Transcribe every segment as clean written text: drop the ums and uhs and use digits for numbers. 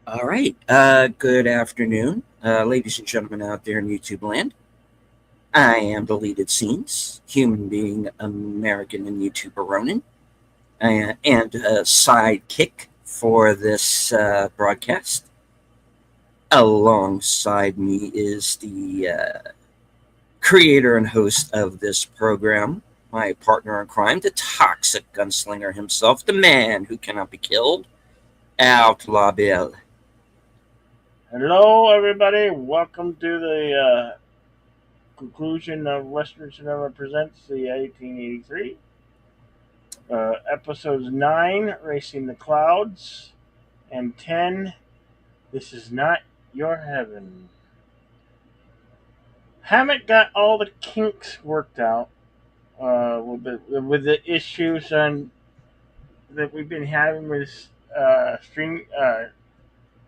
All right. Good afternoon, ladies and gentlemen out there in YouTube land. I am Deleted Scenes, human being, American, and YouTuber Ronin, and a sidekick for this broadcast. Alongside me is the creator and host of this program, my partner in crime, the toxic gunslinger himself, the man who cannot be killed, Outlaw Bill. Hello, everybody. Welcome to the conclusion of Western Cinema Presents the 1883. Episodes 9, Racing the Clouds, and 10, This Is Not Your Heaven. Haven't got all the kinks worked out with the issues that we've been having with stream,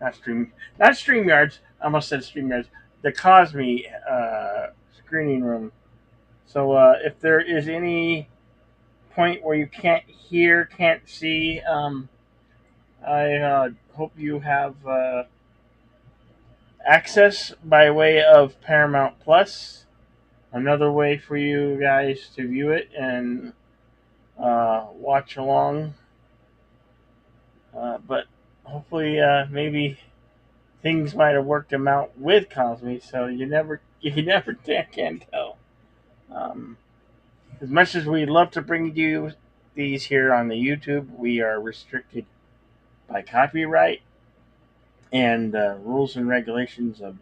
not stream, not StreamYards. I almost said StreamYards. The Cosme screening room. So if there is any point where you can't hear, can't see, I hope you have access by way of Paramount Plus. Another way for you guys to view it and watch along. But hopefully, maybe things might have worked them out with Cosme, so you never can tell. Um, as much as we'd love to bring you these here on the YouTube, we are restricted by copyright and rules and regulations of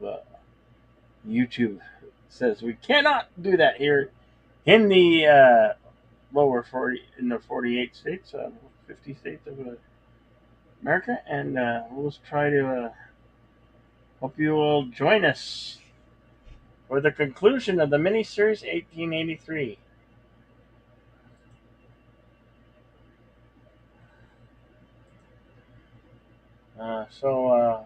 YouTube. Says we cannot do that here in the lower 40 in the 48 states, 50 states of America, and we'll try to hope you will join us for the conclusion of the miniseries 1883. So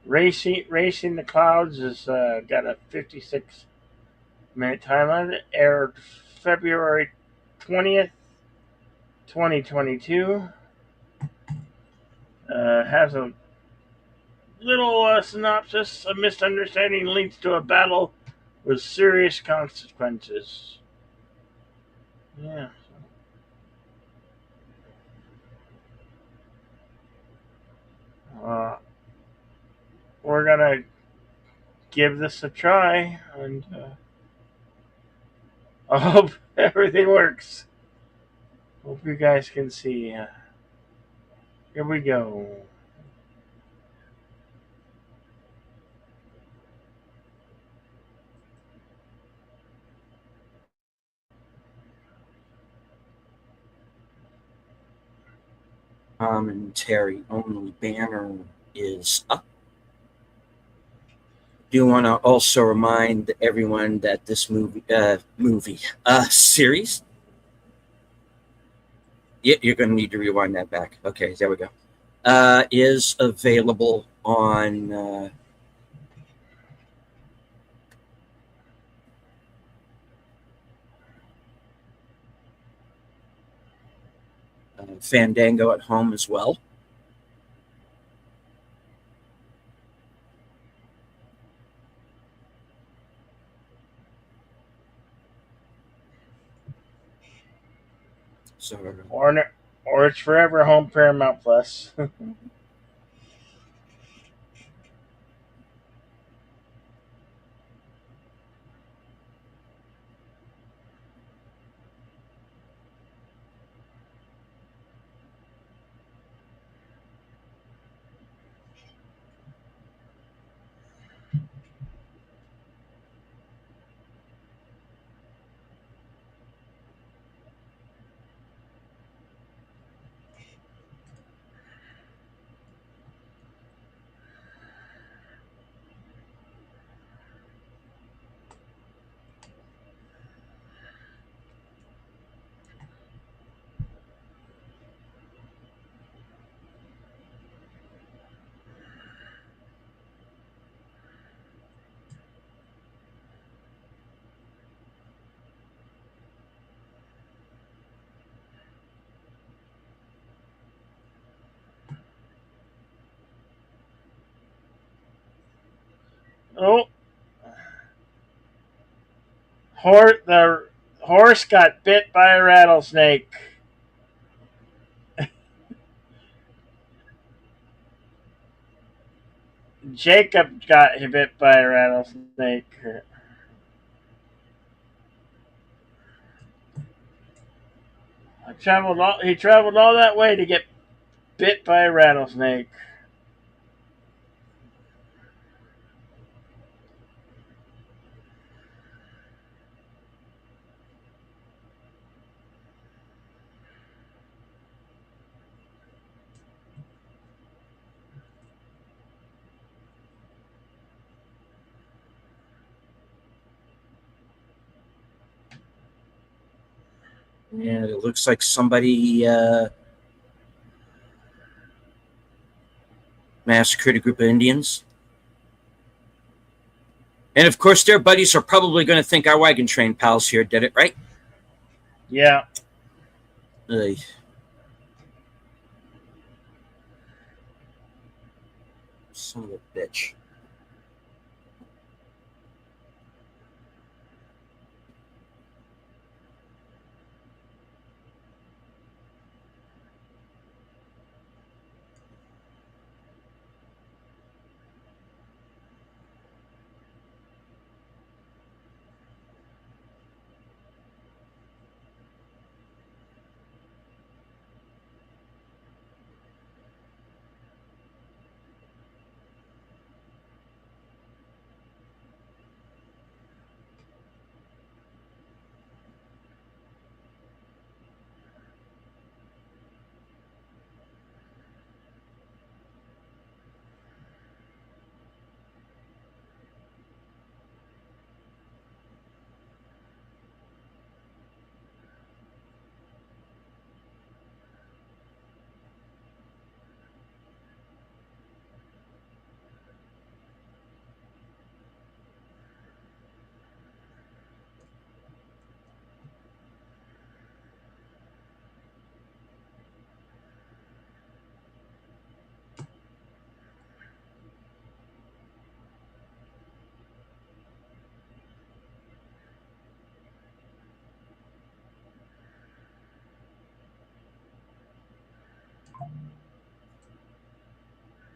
Racing the Clouds has got a 56-minute time on it. Aired February 20th, 2022. Has a little synopsis. A misunderstanding leads to a battle with serious consequences. Yeah. Uh, we're gonna give this a try, and I hope everything works. Hope you guys can see. Here we go. Commentary only banner is up. Do want to also remind everyone that this series. Yeah, you're going to need to rewind that back. Okay, there we go. Is available on Fandango at home as well. So Or it's forever home Paramount Plus. Oh, the horse got bit by a rattlesnake. Jacob got bit by a rattlesnake. He traveled all that way to get bit by a rattlesnake. And it looks like somebody massacred a group of Indians. And of course, their buddies are probably going to think our wagon train pals here did it, right? Yeah. Uh, Son of a bitch.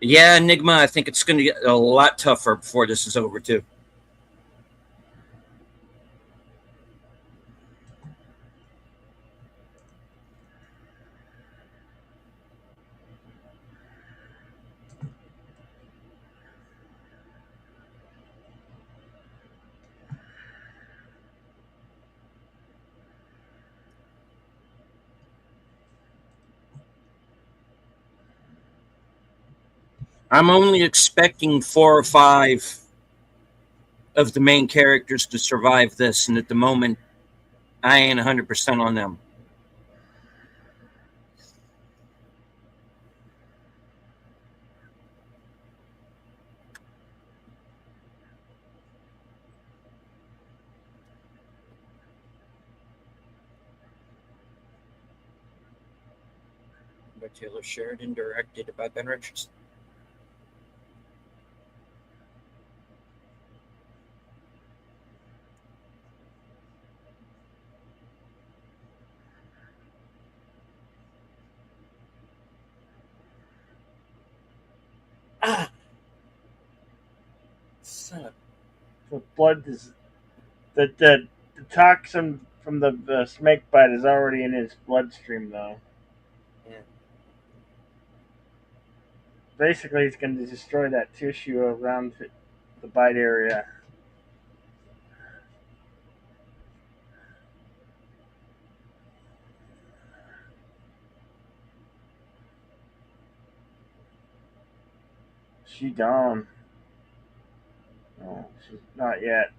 Yeah, Enigma, I think it's going to get a lot tougher before this is over, too. I'm only expecting 4 or 5 of the main characters to survive this, and at the moment, I ain't 100% on them. By Taylor Sheridan, directed by Ben Richardson. Ah, son of The blood is the toxin from the snake bite is already in his bloodstream, though. yeah. Basically, he's going to destroy that tissue around the bite area. She gone. No, she's not yet.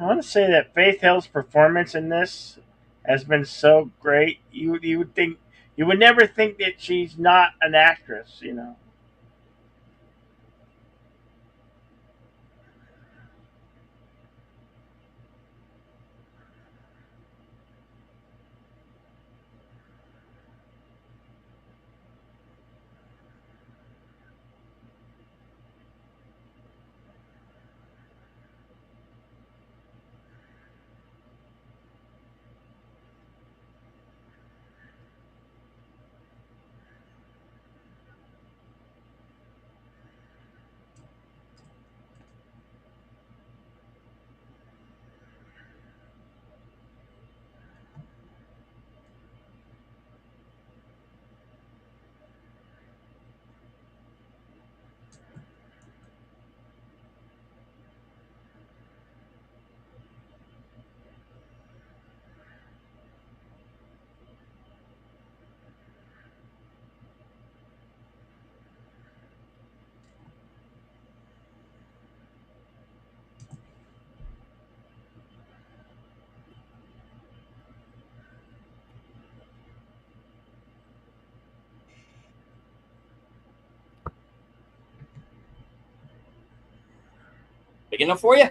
I want to say that Faith Hill's performance in this has been so great. You would think you would never think that she's not an actress. You know. Big enough for you?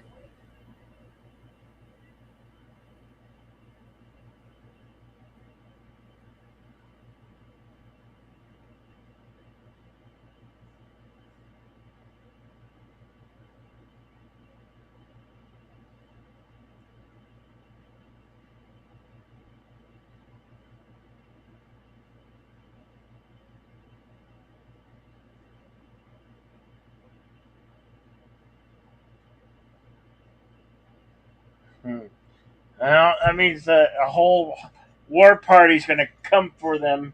Hmm. Well, that means a whole war party's going to come for them.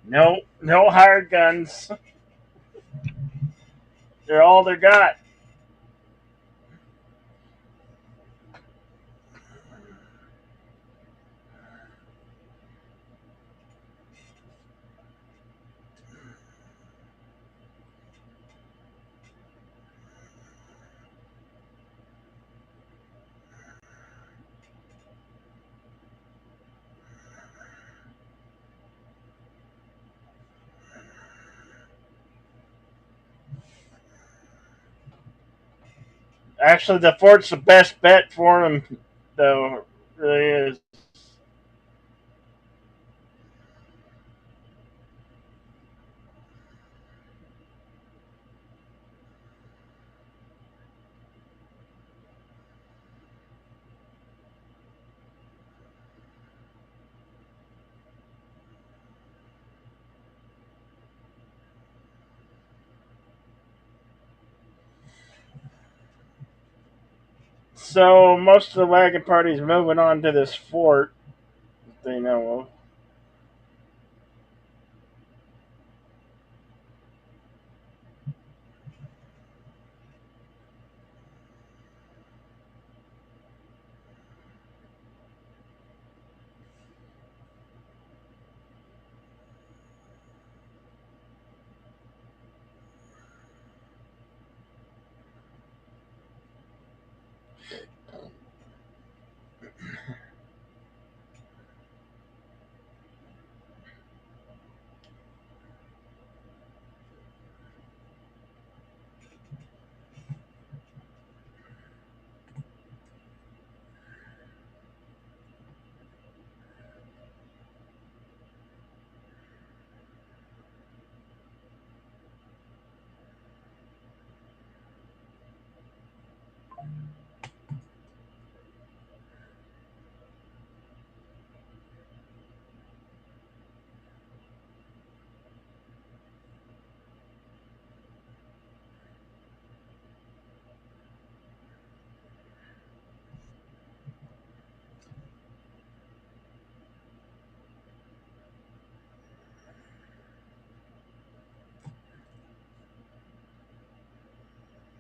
No, no hired guns. They're all they got. Actually, the fort's the best bet for him, though. Really is. So most of the wagon party's moving on to this fort that they know of.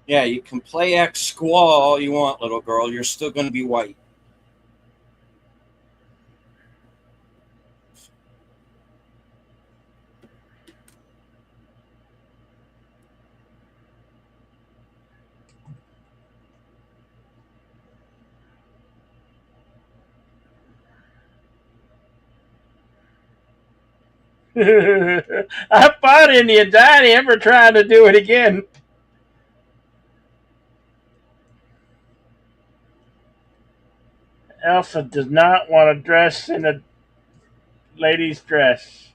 Yeah, you can play X squaw all you want, little girl. You're still going to be white. I fought Indians. I ain't ever trying to do it again. Elsa does not want to dress in a lady's dress.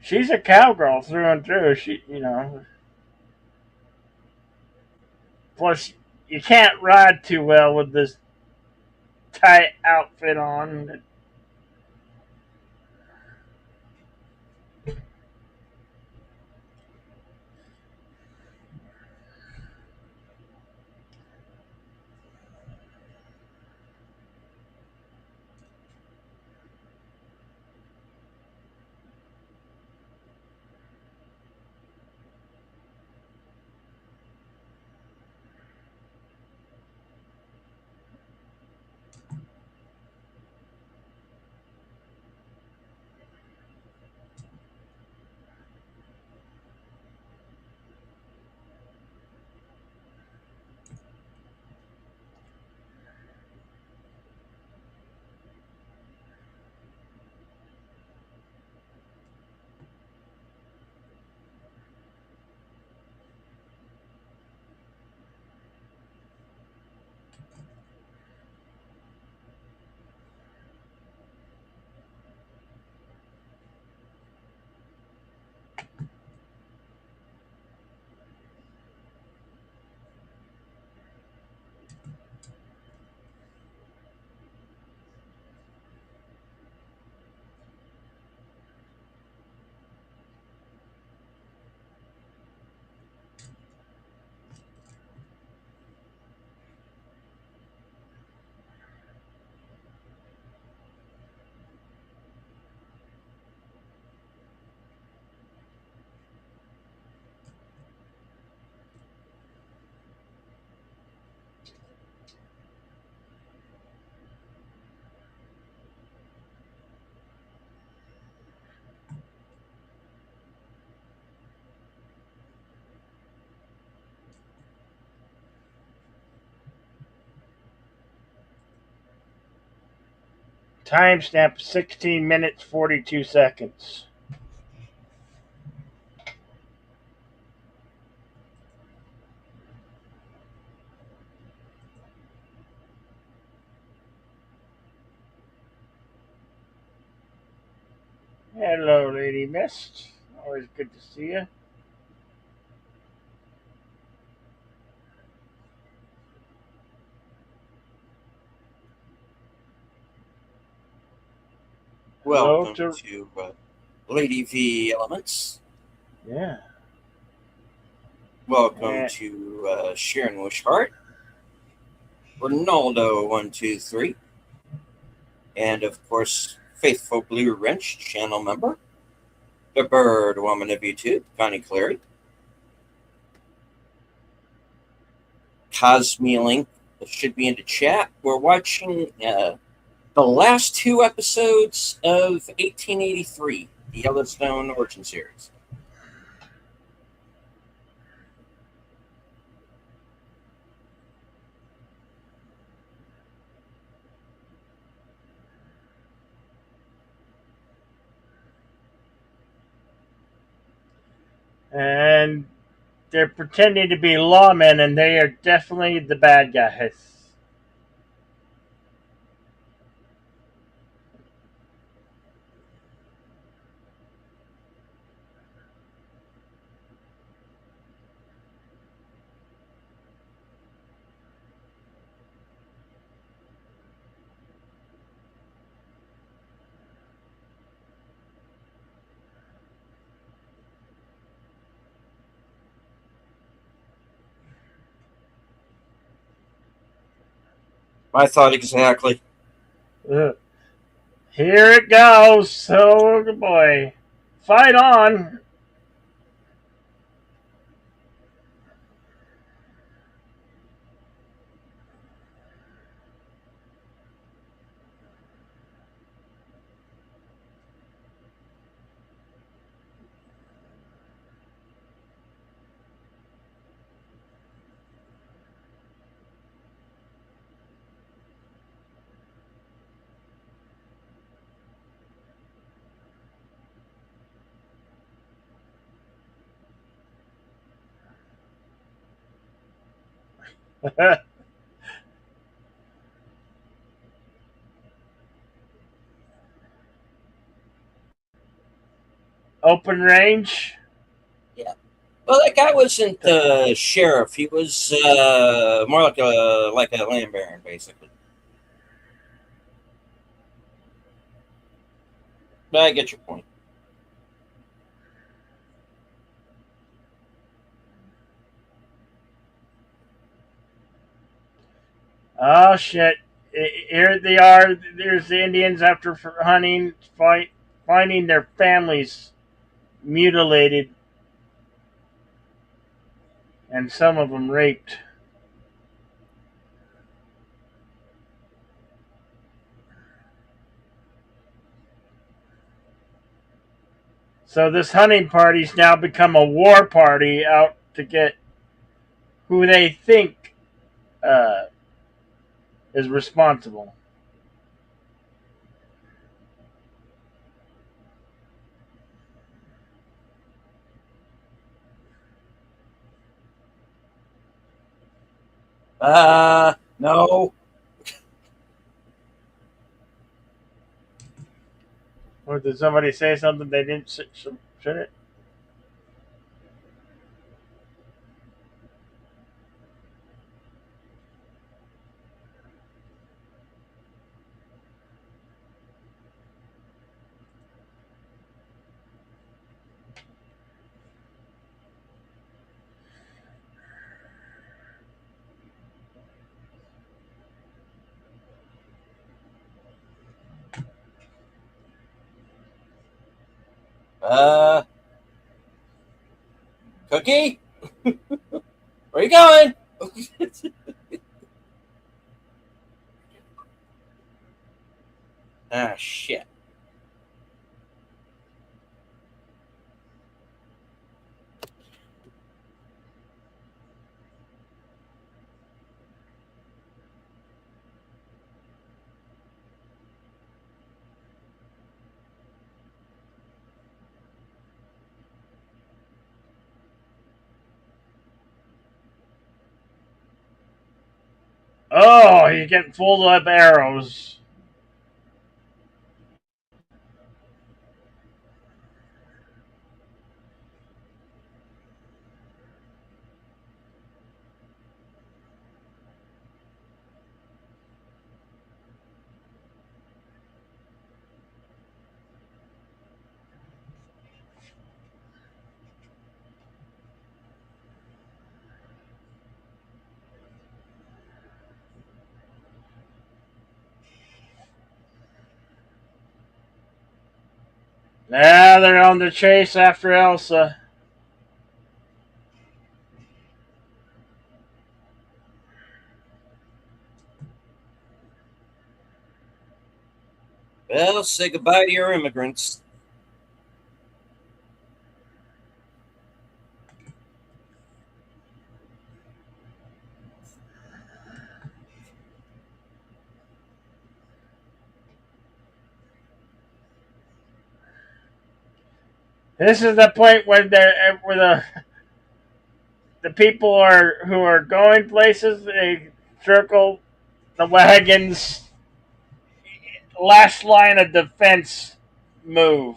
She's a cowgirl through and through. Plus, you can't ride too well with this tight outfit on. Timestamp 16 minutes 42 seconds. Hello, Lady Mist. Always good to see you. Hello Welcome to to Lady V Elements. yeah. Welcome And to Sharon Wishart, Ronaldo123, and of course, Faithful Blue Wrench channel member, the Bird Woman of YouTube, Connie Clary, Cosmelink should be in the chat. We're watching the last two episodes of 1883, the Yellowstone Origin Series. and they're pretending to be lawmen, and they are definitely the bad guys. I thought exactly. Ugh. Here it goes. Oh boy, fight on. Open range. Yeah. Well, that guy wasn't the sheriff. He was more like a land baron, basically. But I get your point. Oh shit! Here they are. There's the Indians after hunting, finding their families mutilated, and some of them raped. So this hunting party's now become a war party out to get who they think uh, is responsible. No. Or did somebody say something they didn't should it? Uh, Cookie, where you going? Ah, shit. Oh, he's getting full of arrows. Now they're on the chase after Elsa. Well, say goodbye to your immigrants. This is the point where the people are who are going places. They circle the wagons. Last line of defense move.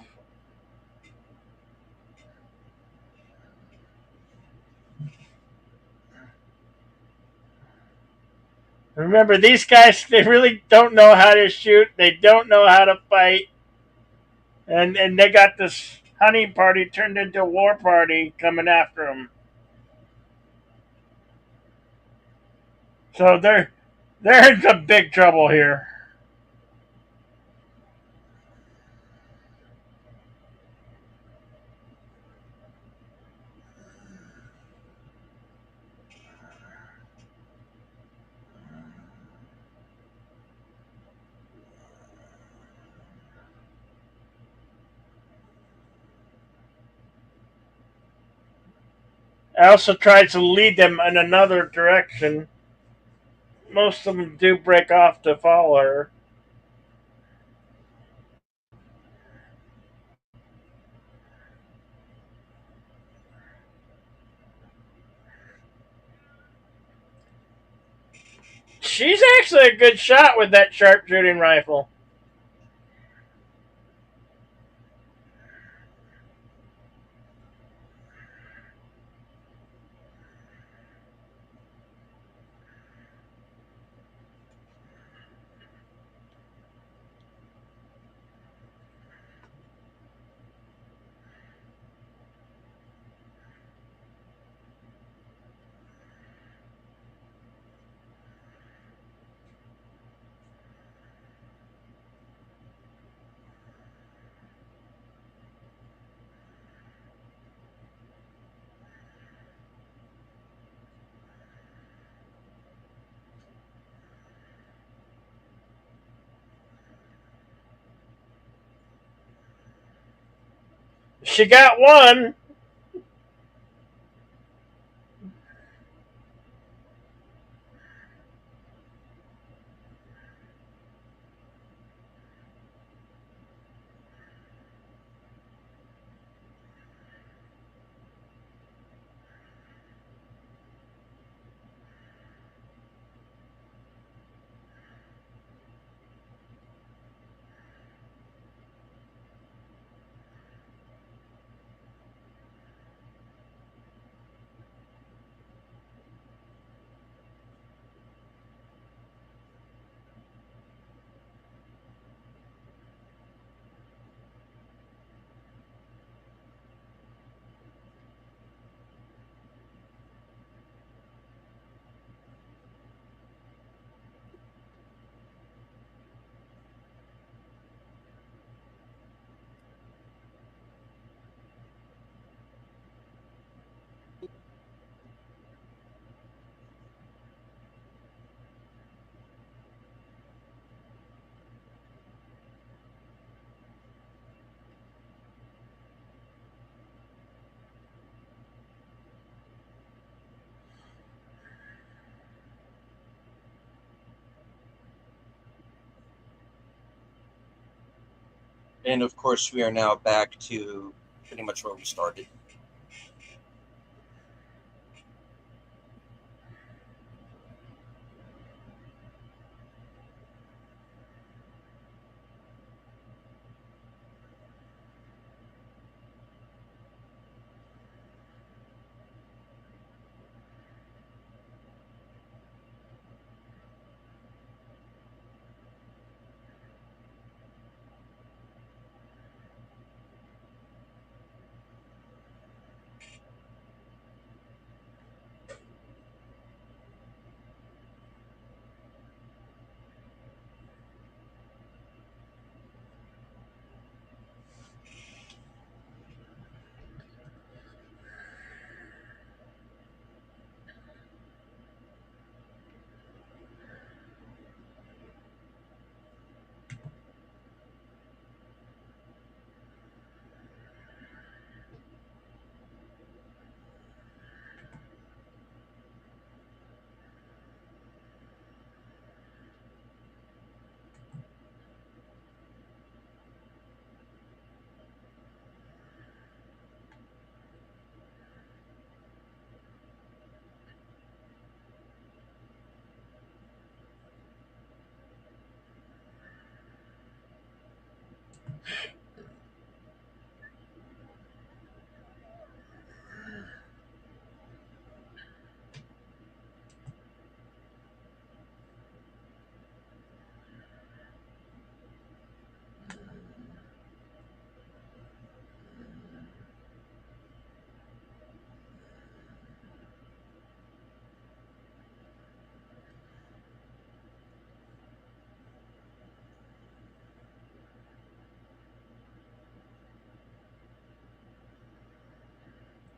Remember, these guys, they really don't know how to shoot. They don't know how to fight. And they got this hunting party turned into a war party coming after them. So they're in some big trouble here. Elsa tries to lead them in another direction. Most of them do break off to follow her. She's actually a good shot with that sharpshooting rifle. She got one. And of course, we are now back to pretty much where we started.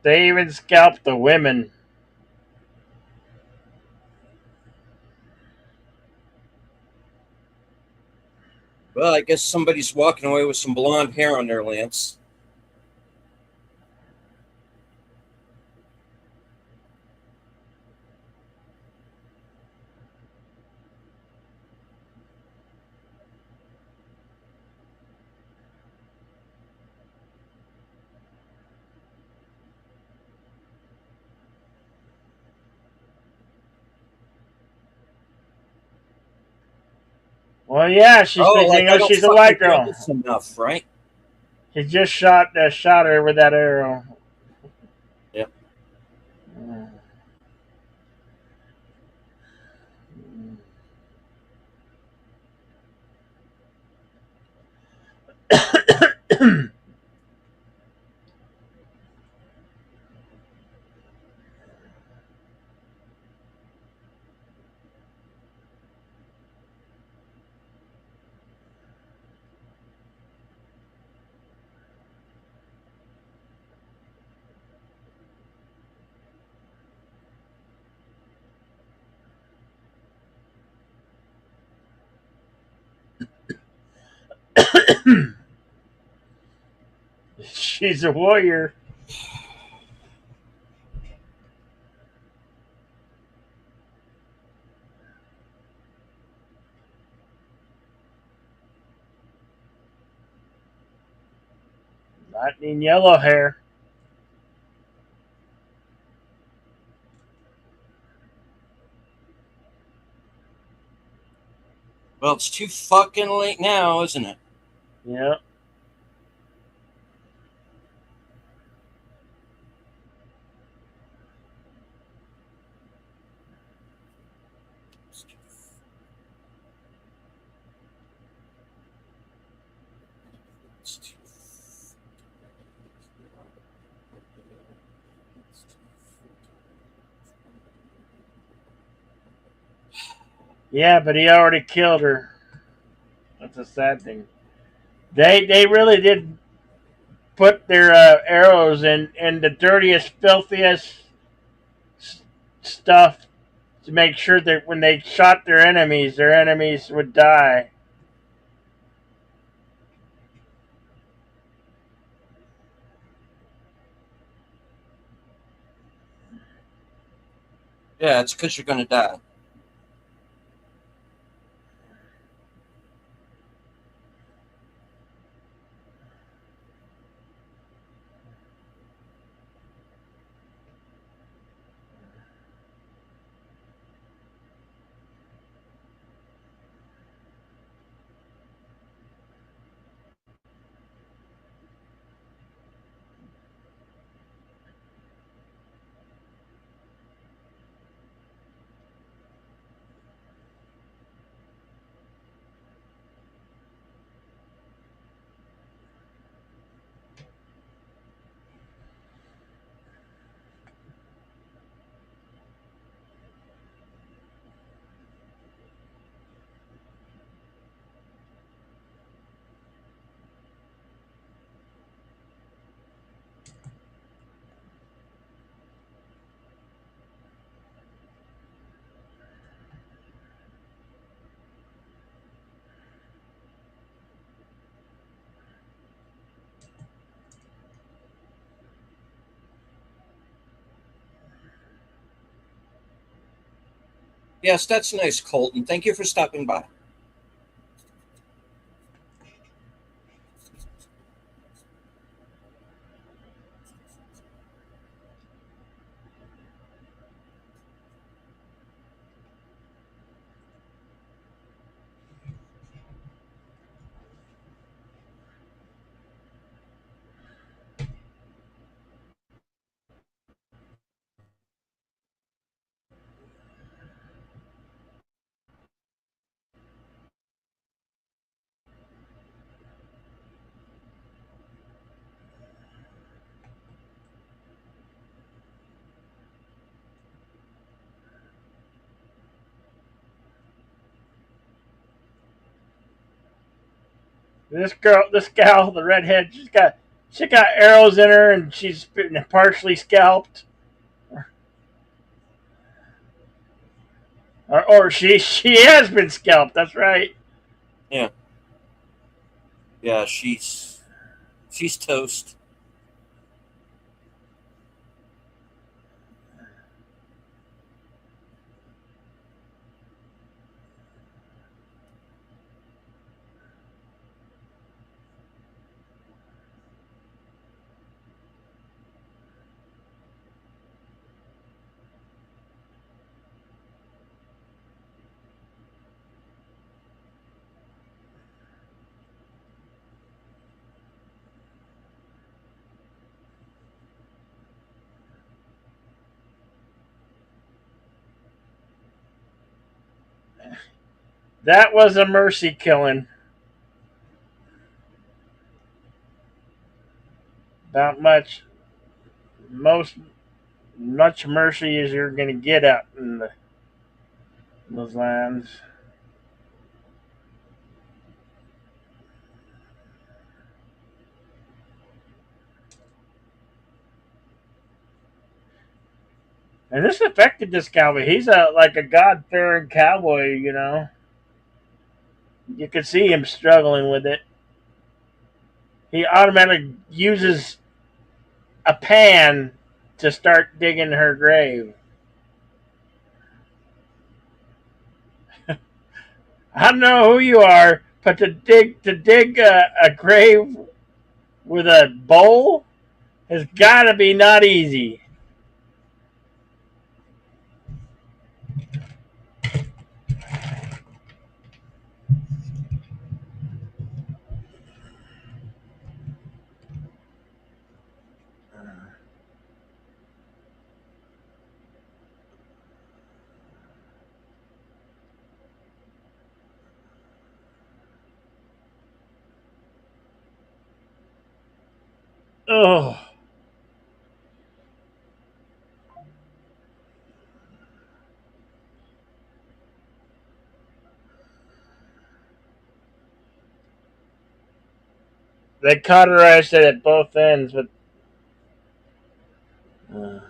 They even scalped the women. Well, I guess somebody's walking away with some blonde hair on their lance. Well, yeah, she's Oh, fixing. like Oh, I don't she's a fucking white girl. jealous enough, right? He just shot her with that arrow. Yep. She's a warrior. Not in yellow hair. Well, it's too fucking late now, isn't it? Yep. Yeah, but he already killed her. That's a sad thing. They really did put their arrows in the dirtiest, filthiest stuff to make sure that when they shot their enemies would die. Yeah, it's because you're gonna die. Yes, that's nice, Colton. Thank you for stopping by. this gal, the redhead, she got arrows in her, and she's been partially scalped, or she has been scalped. That's right. Yeah, yeah, she's toast. That was a mercy killing. About most much mercy as you're gonna get out in those lands. And this affected this cowboy. He's a God fearing cowboy. You could see him struggling with it. He automatically uses a pan to start digging her grave. I don't know who you are, but to dig a grave with a bowl has got to be not easy. Oh, they cauterized it at both ends, but uh,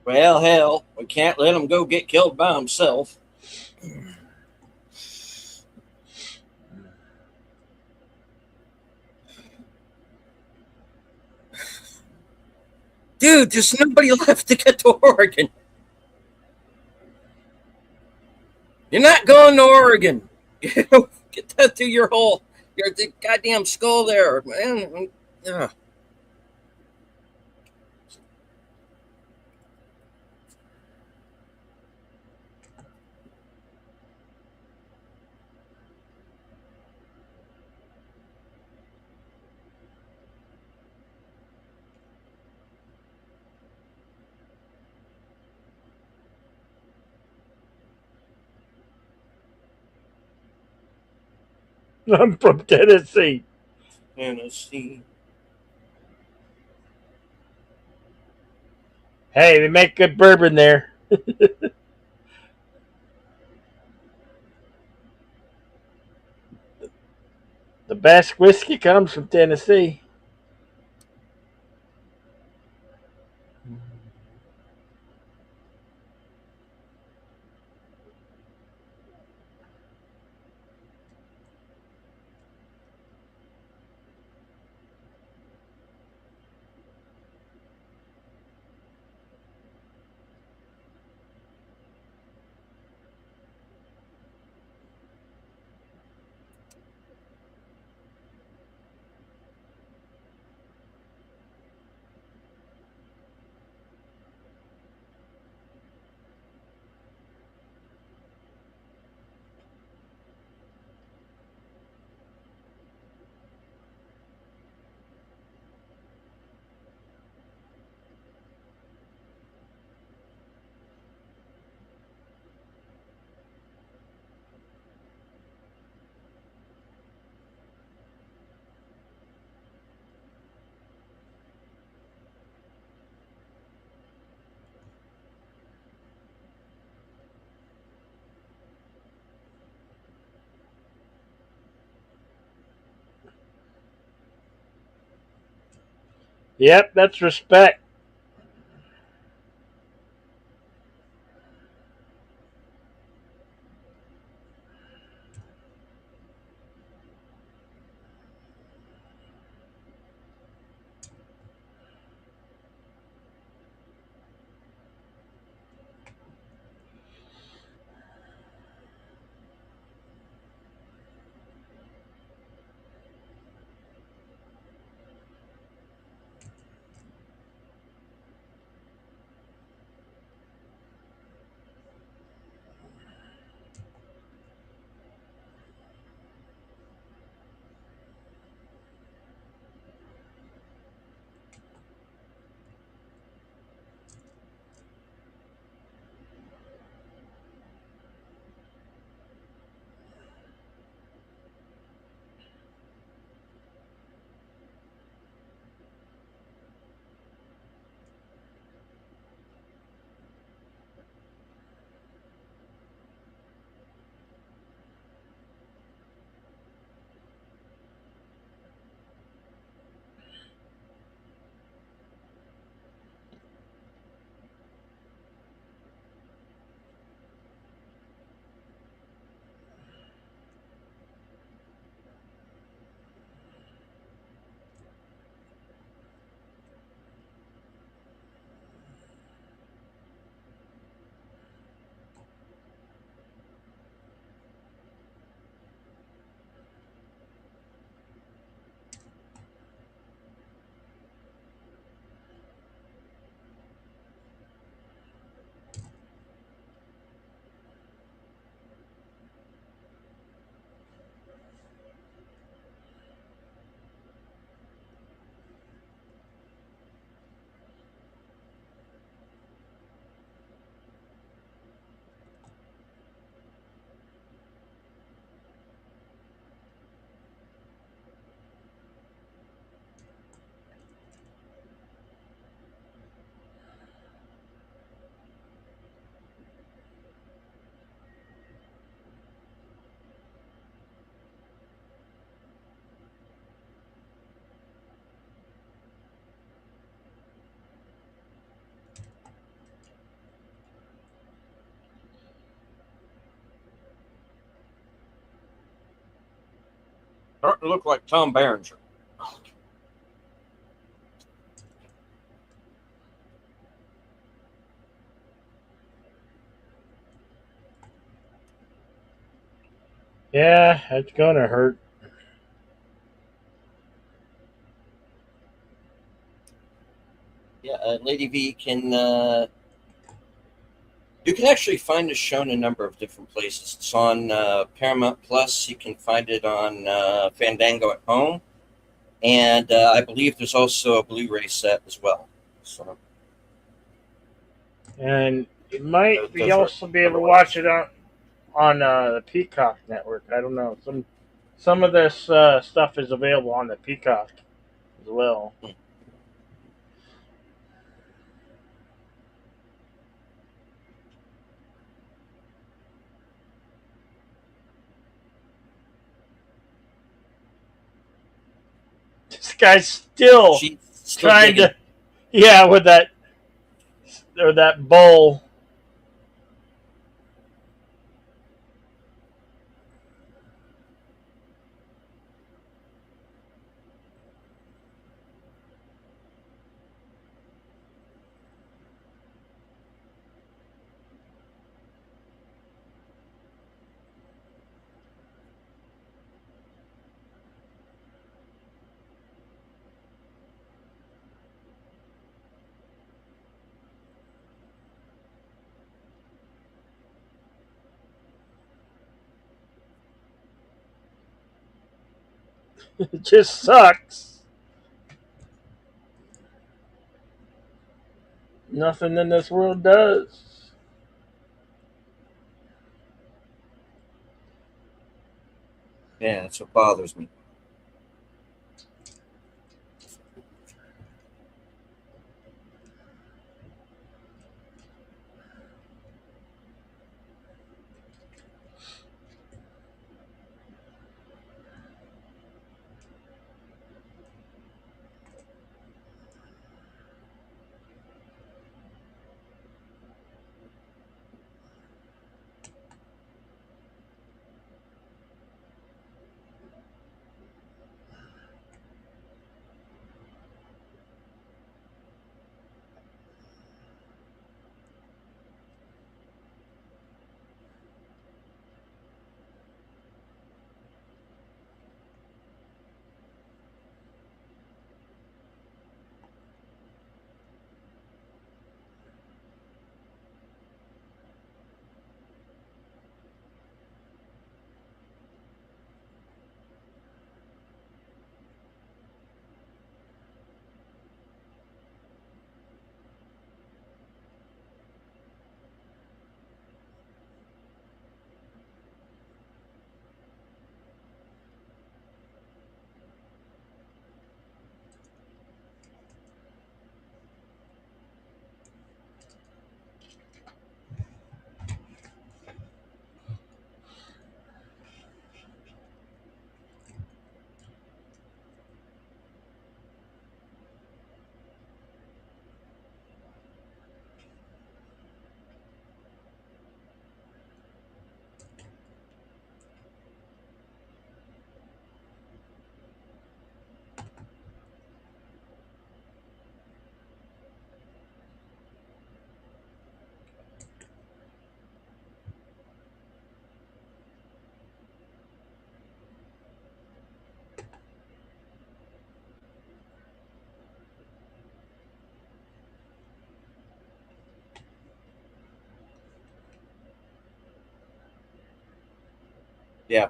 Well, hell, we can't let him go get killed by himself. Dude, there's nobody left to get to Oregon. You're not going to Oregon. Get that through your the goddamn skull there, man. Yeah. I'm from Tennessee. Tennessee. Hey, they make good bourbon there. The best whiskey comes from Tennessee. Yep, that's respect. Starting to look like Tom Berenger. Yeah, it's gonna hurt. Yeah, Lady V can. You can actually find it shown in a number of different places. It's on Paramount Plus. You can find it on Fandango at home, and I believe there's also a Blu-ray set as well. So And you might be those are also be able to watch otherwise. it on the Peacock network. I don't know. Some of this stuff is available on the Peacock as well. This guy's still She's still trying digging. to, yeah, with that or that bowl. It just sucks. Nothing in this world does. Yeah, that's what bothers me. Yeah.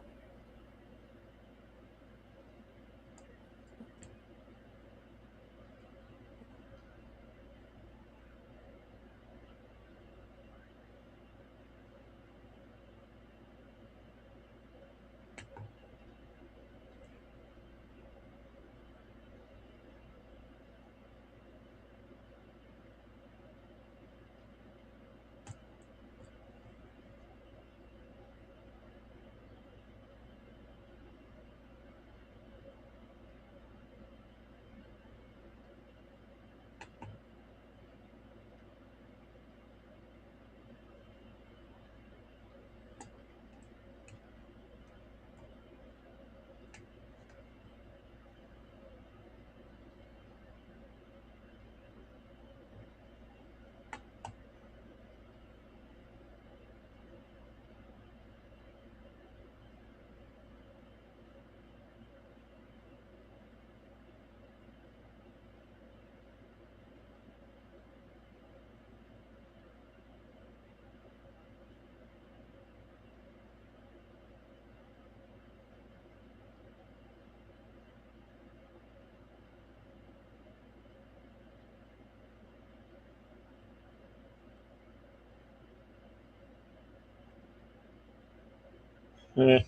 Uh,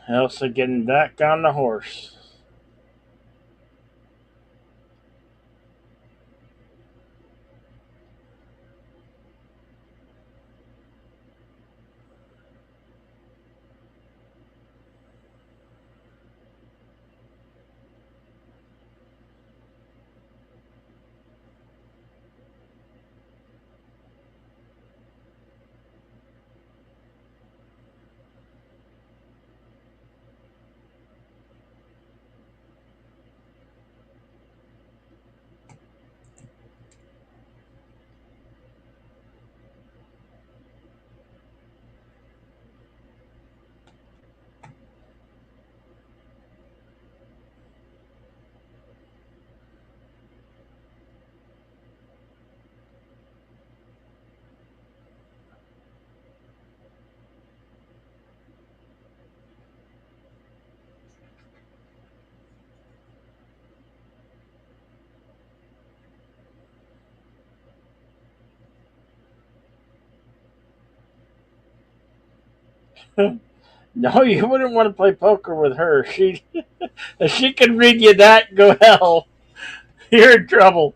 Elsa getting back on the horse. No, you wouldn't want to play poker with her. She if she can read you that, go hell. You're in trouble.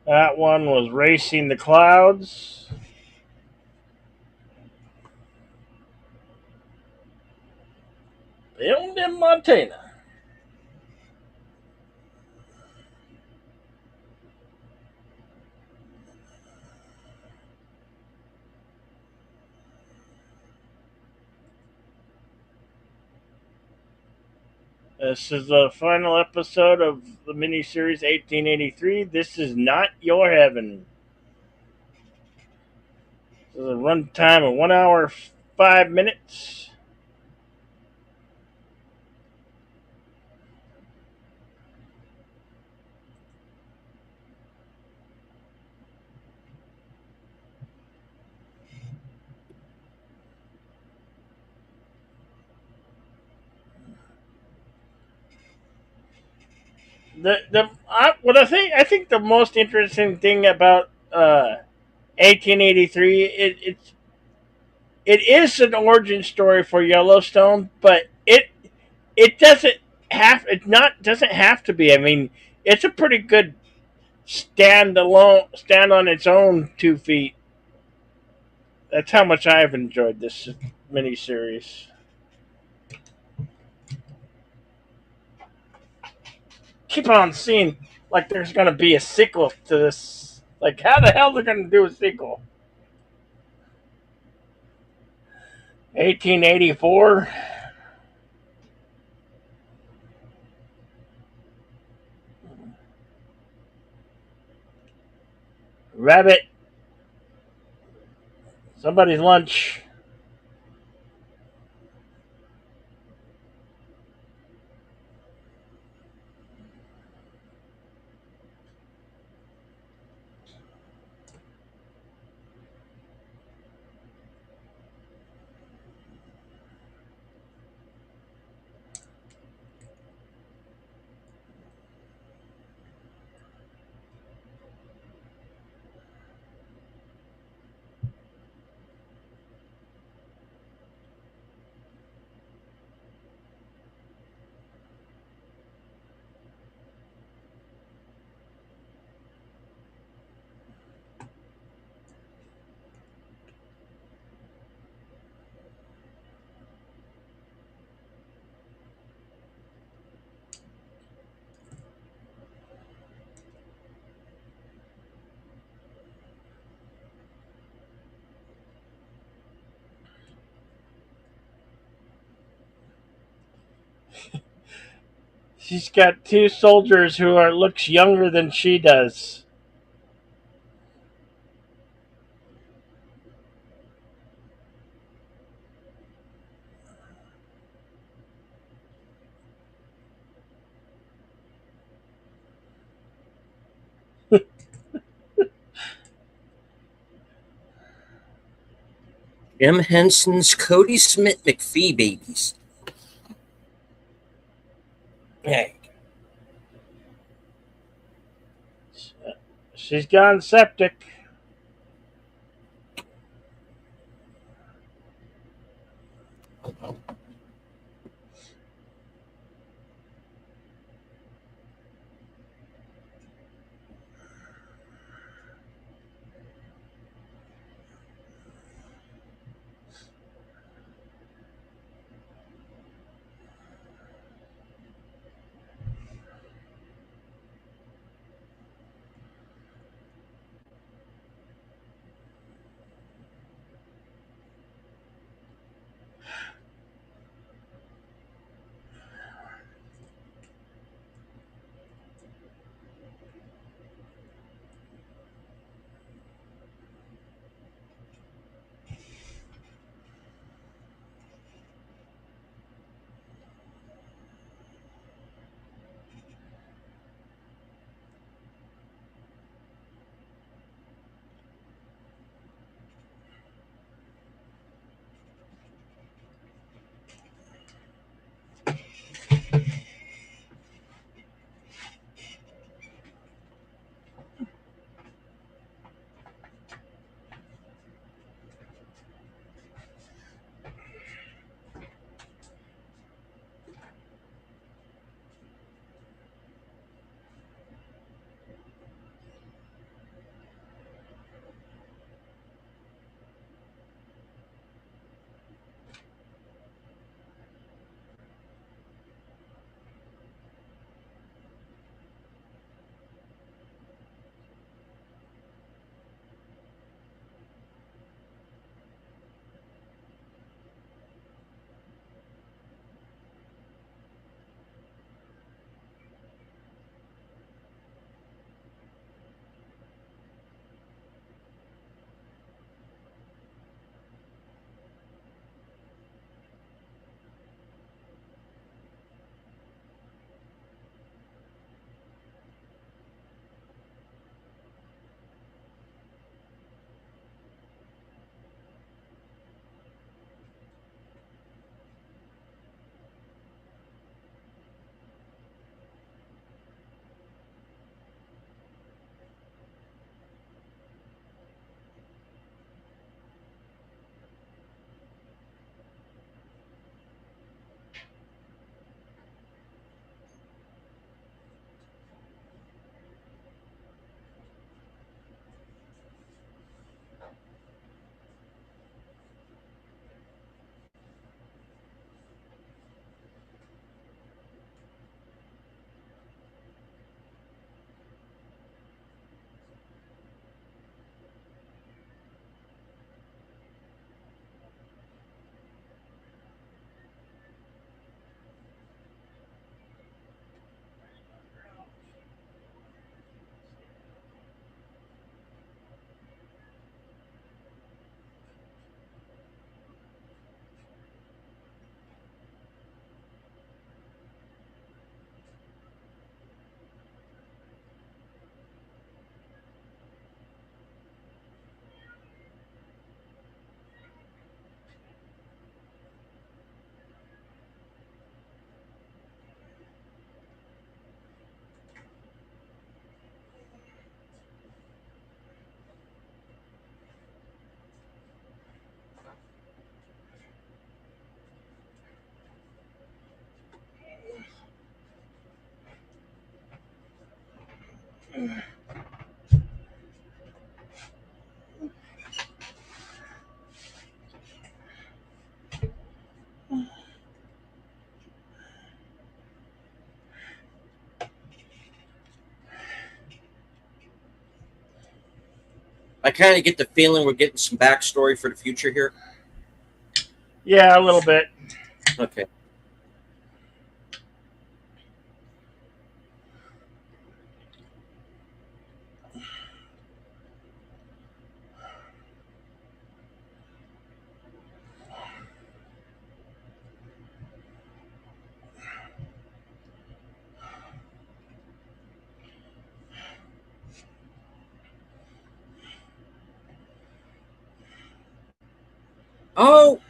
That one was Racing the Clouds. Filmed in Montana. This is the final episode of the miniseries 1883. This is not your heaven. This is a runtime of 1 hour 5 minutes. What I think the most interesting thing about 1883 it is an origin story for Yellowstone, but it doesn't have to be. I mean, it's a pretty good stand on its own 2 feet. That's how much I've enjoyed this miniseries. Keep on seeing like there's gonna be a sequel to this. Like how the hell they're gonna do a sequel? 1884. Rabbit. Somebody's lunch. She's got two soldiers who are looks younger than she does. Jim Henson's Cody Smith McPhee babies. Hey. She's gone septic. I kind of get the feeling we're getting some backstory for the future here. Yeah, a little bit. Okay. Oh,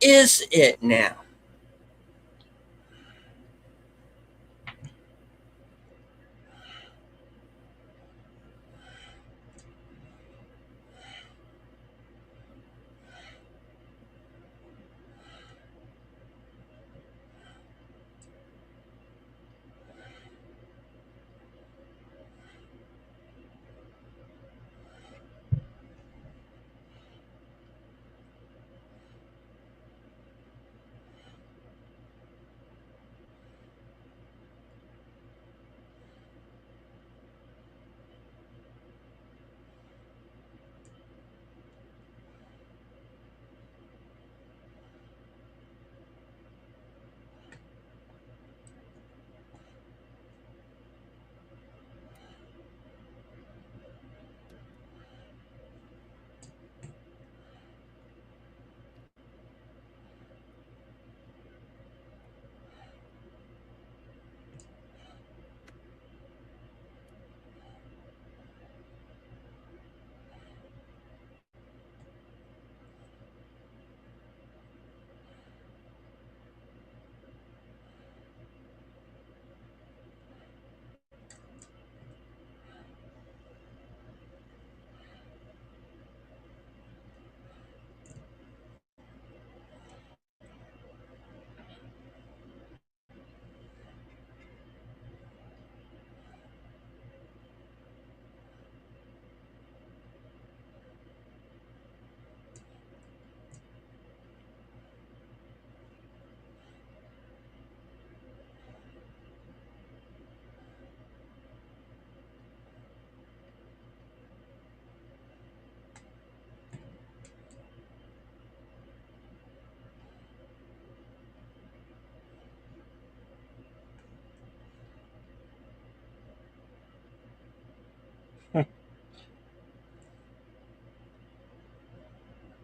is it now?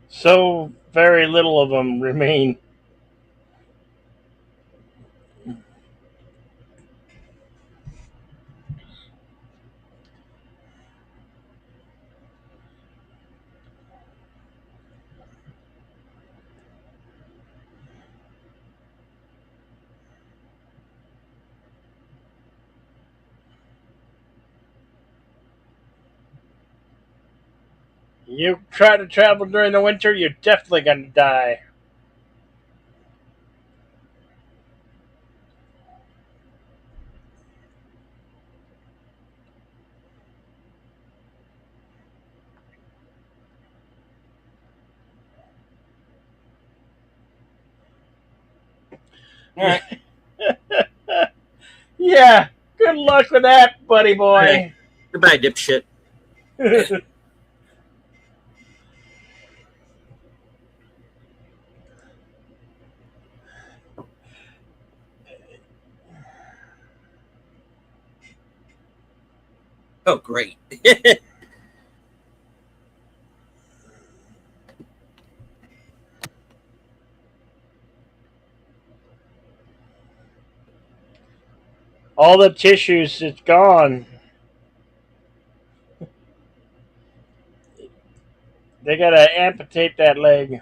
So very little of them remain. You try to travel during the winter, you're definitely gonna die. All right. Yeah. Good luck with that, buddy Okay. boy. Goodbye, dipshit. Oh, great. All the tissues, it's gone. They gotta amputate that leg.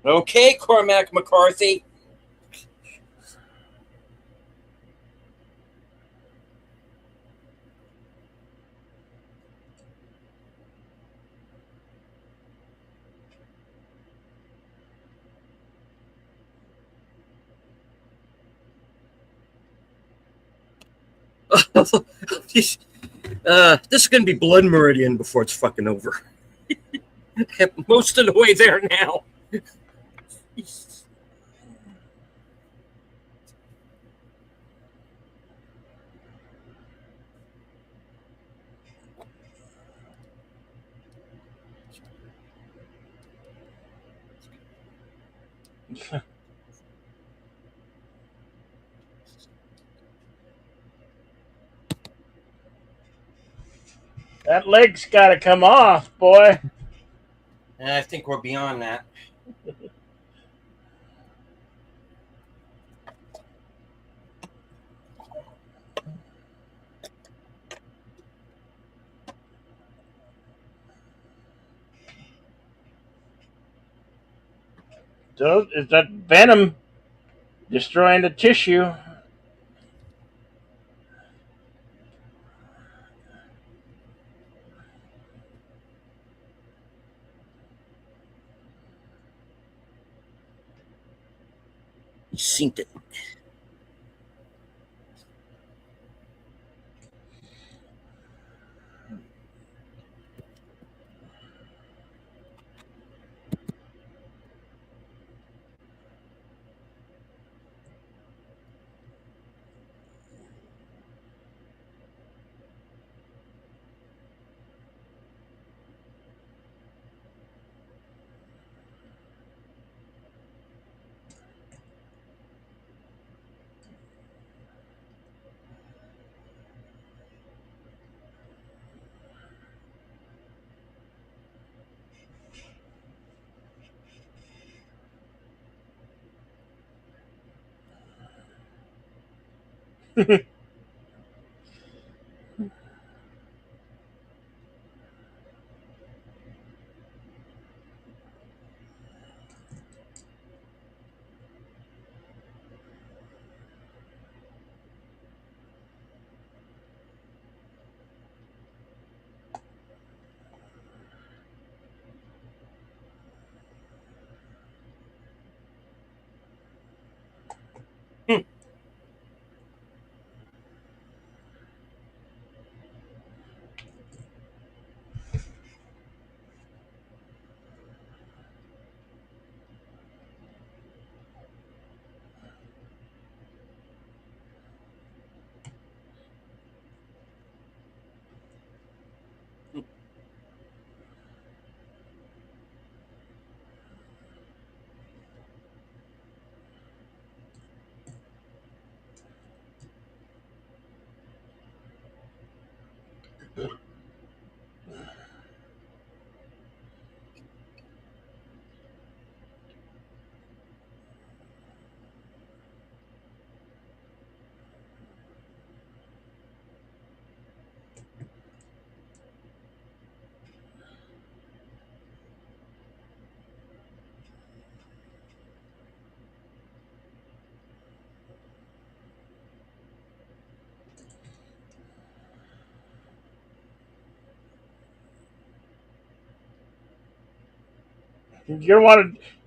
Okay, Cormac McCarthy. this is going to be Blood Meridian before it's fucking over. Most of the way there now. That leg's got to come off, boy. I think we're beyond that. So is that venom destroying the tissue? You synced it.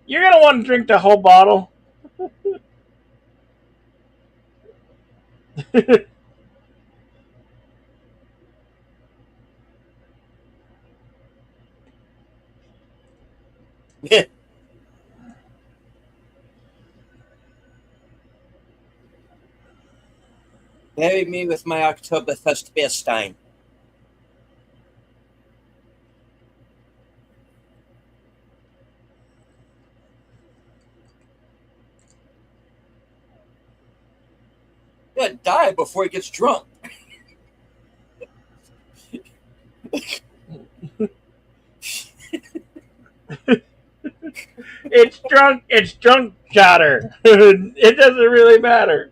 You're gonna want to drink the whole bottle. Marry me with my Oktoberfest beer stein. Yeah, die before he gets drunk. It's drunk. It's drunk chatter. It doesn't really matter.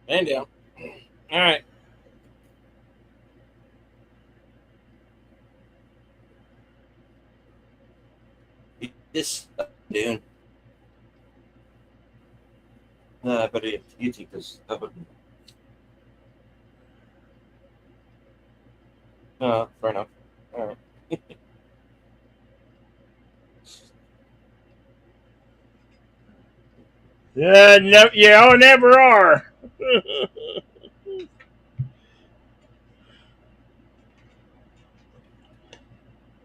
And down. All right. This dude. But you take this. Fair enough. All right. No, you all never are.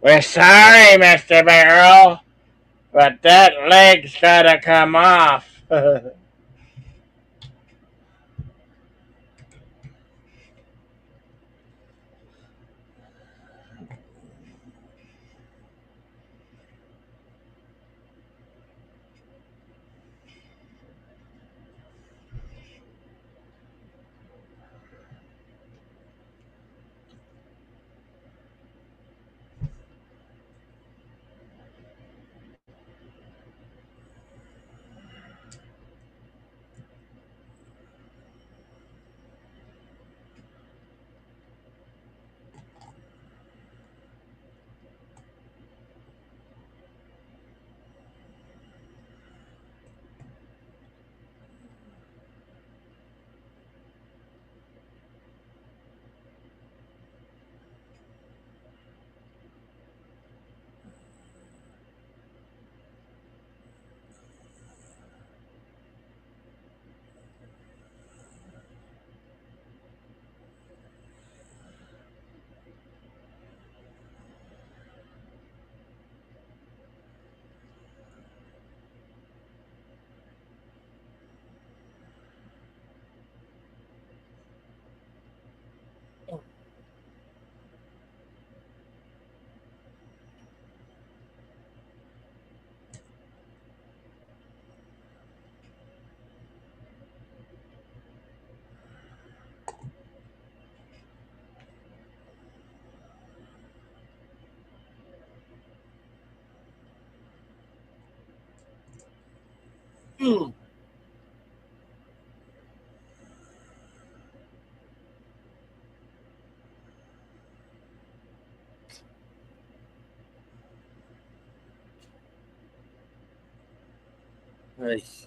We're sorry, Mr. Barrel, but that leg's gotta come off. Mm. Right.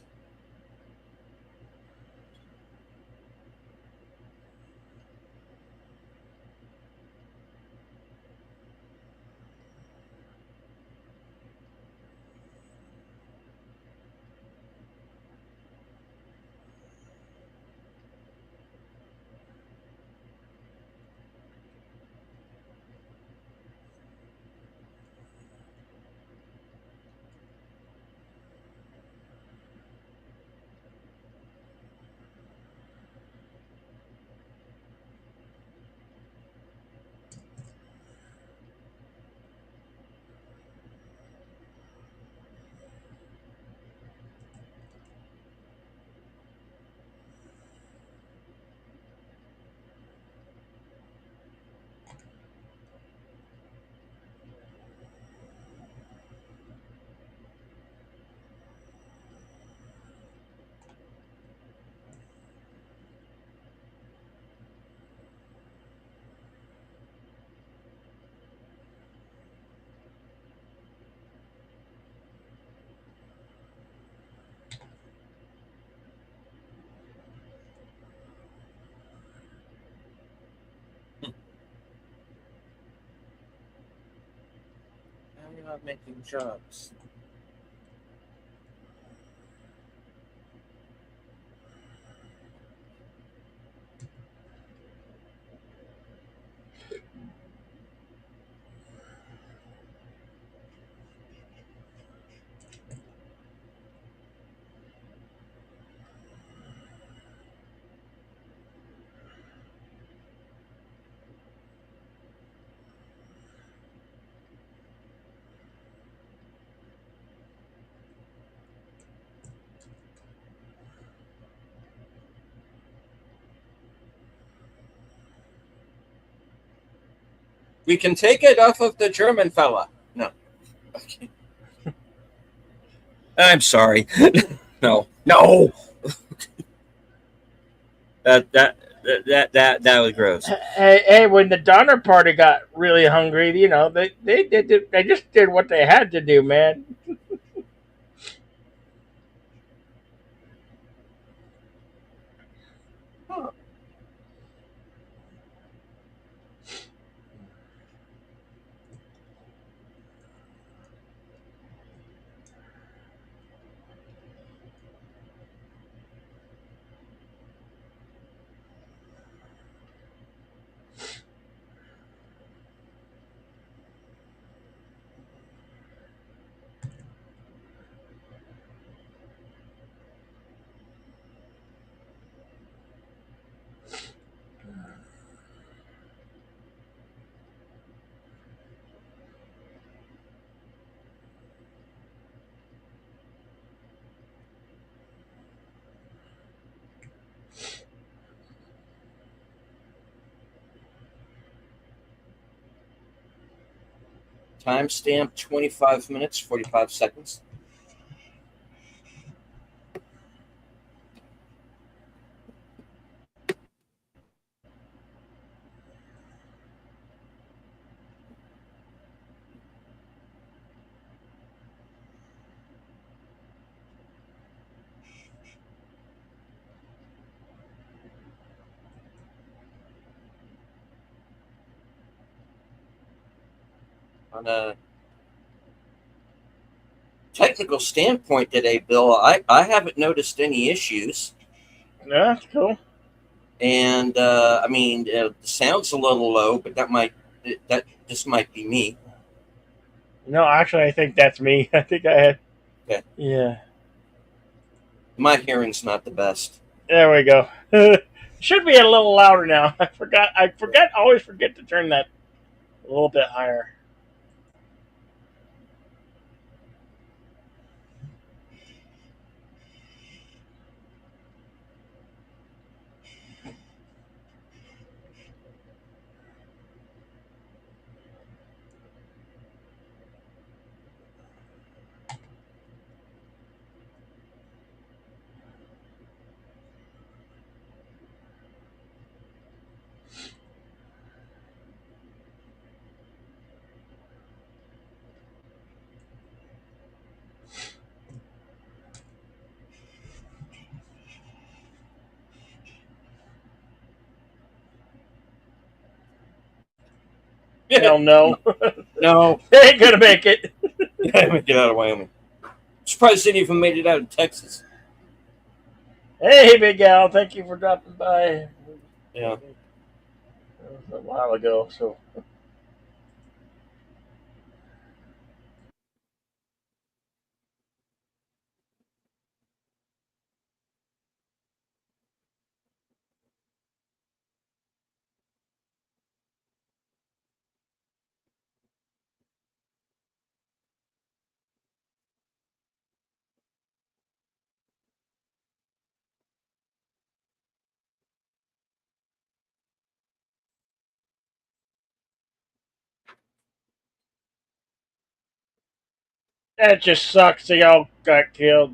not making jokes. We can take it off of the German fella. No. Okay. I'm sorry. No. No. That was gross. Hey, when the Donner Party got really hungry, they just did what they had to do, man. Huh. Timestamp 25 minutes, 45 seconds. On a technical standpoint today, Bill, I haven't noticed any issues. Yeah, that's cool. And I mean, the sound's a little low, but that just might be me. No, actually, I think that's me. I think I had. Okay. Yeah. My hearing's not the best. There we go. Should be a little louder now. I forgot. I forget. Always forget to turn that a little bit higher. Yeah. Hell no. No. They ain't gonna make it. Get out of Wyoming. I'm surprised they even made it out of Texas. Hey, Big Al. Thank you for dropping by. Yeah. That was a while ago. So that just sucks. They all got killed.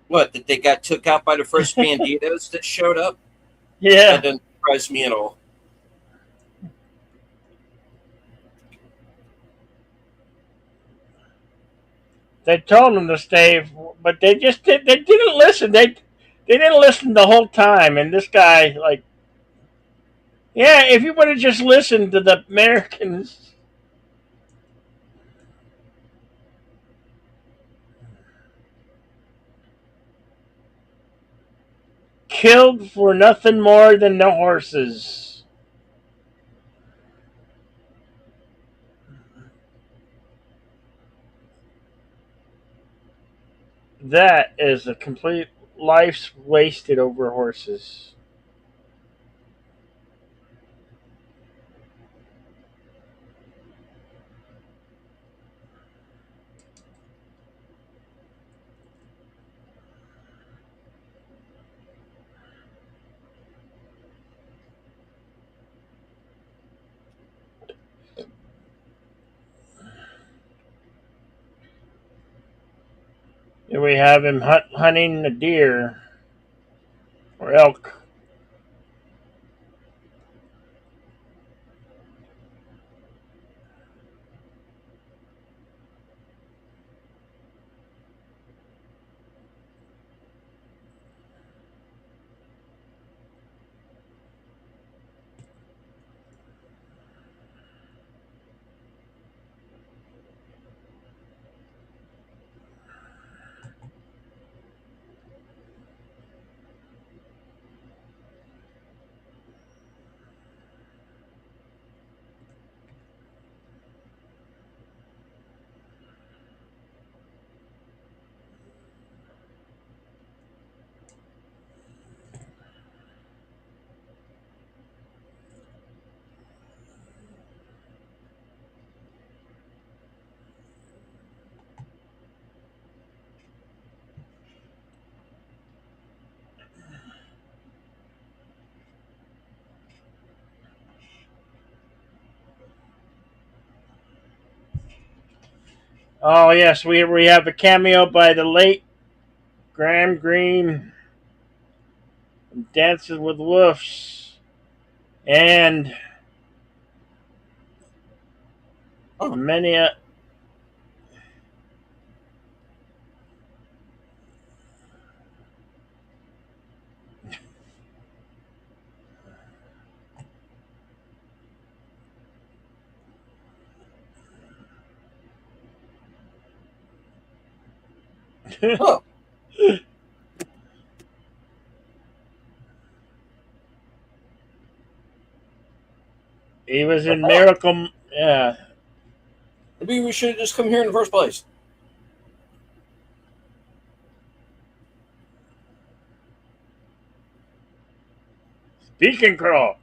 What, that they got took out by the first banditos that showed up? That Yeah. doesn't surprise me at all. They told them to stay, but they didn't listen. They didn't listen the whole time. And this guy, like, Yeah, if you would have just listened to the Americans, killed for nothing more than the horses. That is a complete life's wasted over horses. Here we have him hunting a deer or elk. Oh yes, we have a cameo by the late Graham Greene, Dances with Wolves, and Oh, many. oh, He was in oh. Miracle. Yeah, Maybe we should have just come here in the first place. Beacon Crawl.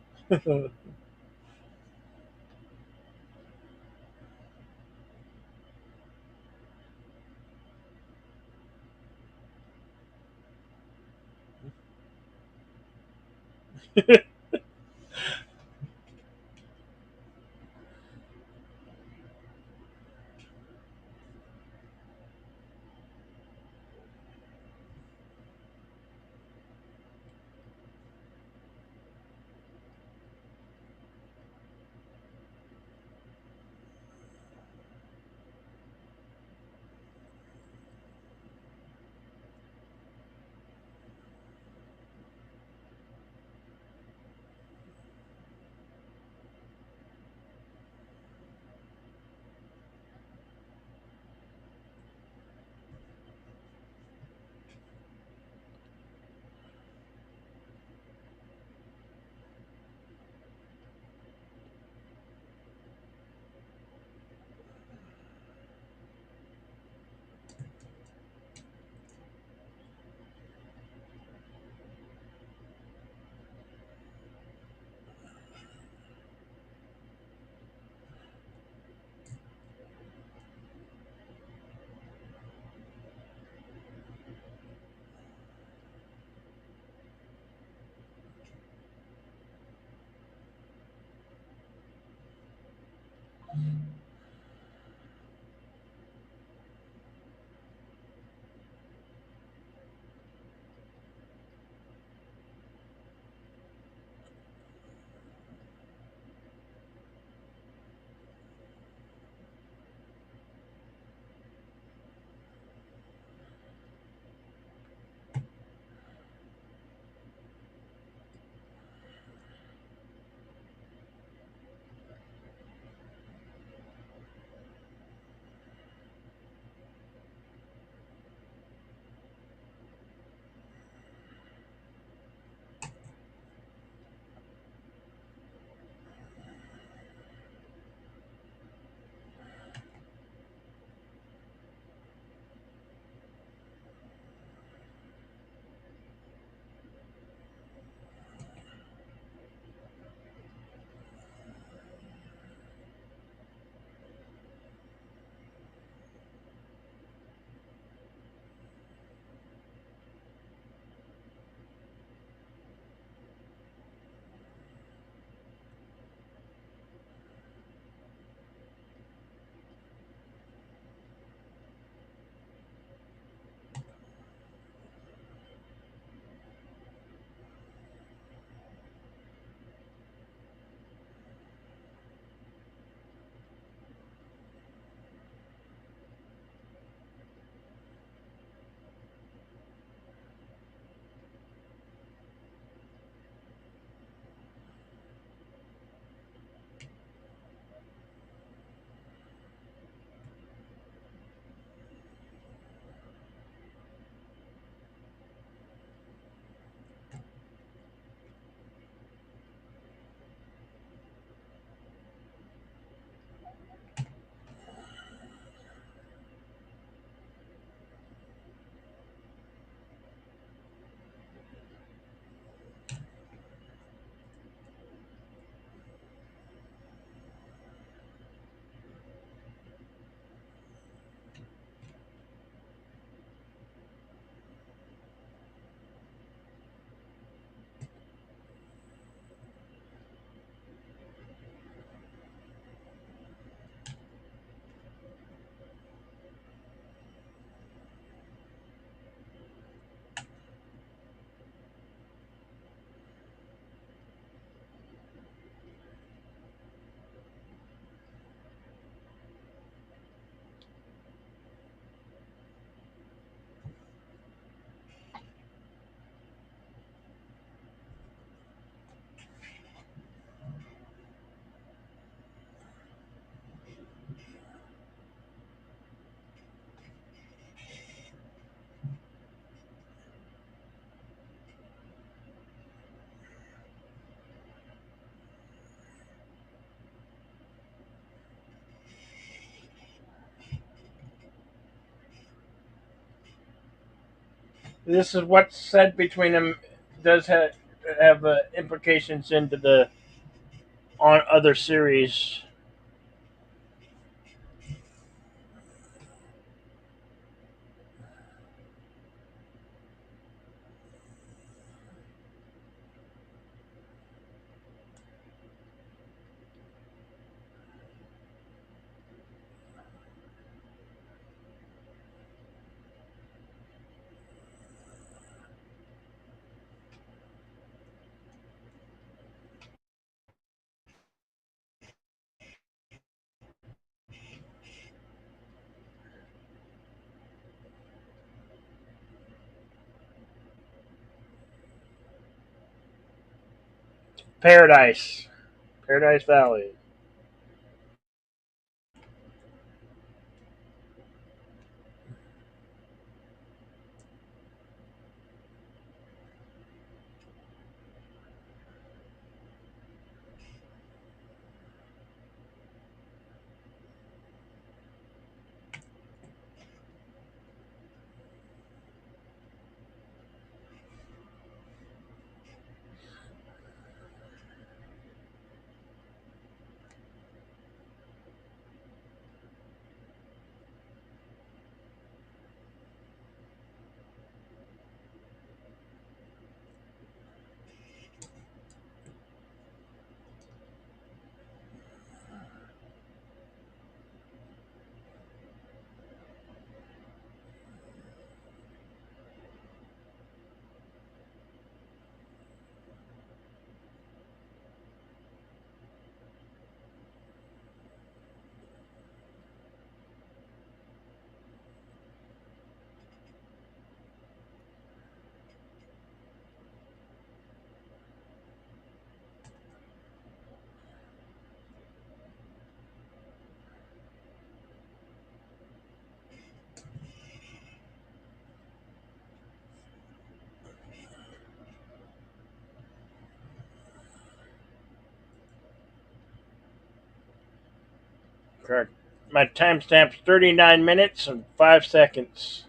This is what's said between them does have implications into the on other series. Paradise, Paradise Valley. Correct. My timestamp's 39 minutes and 5 seconds.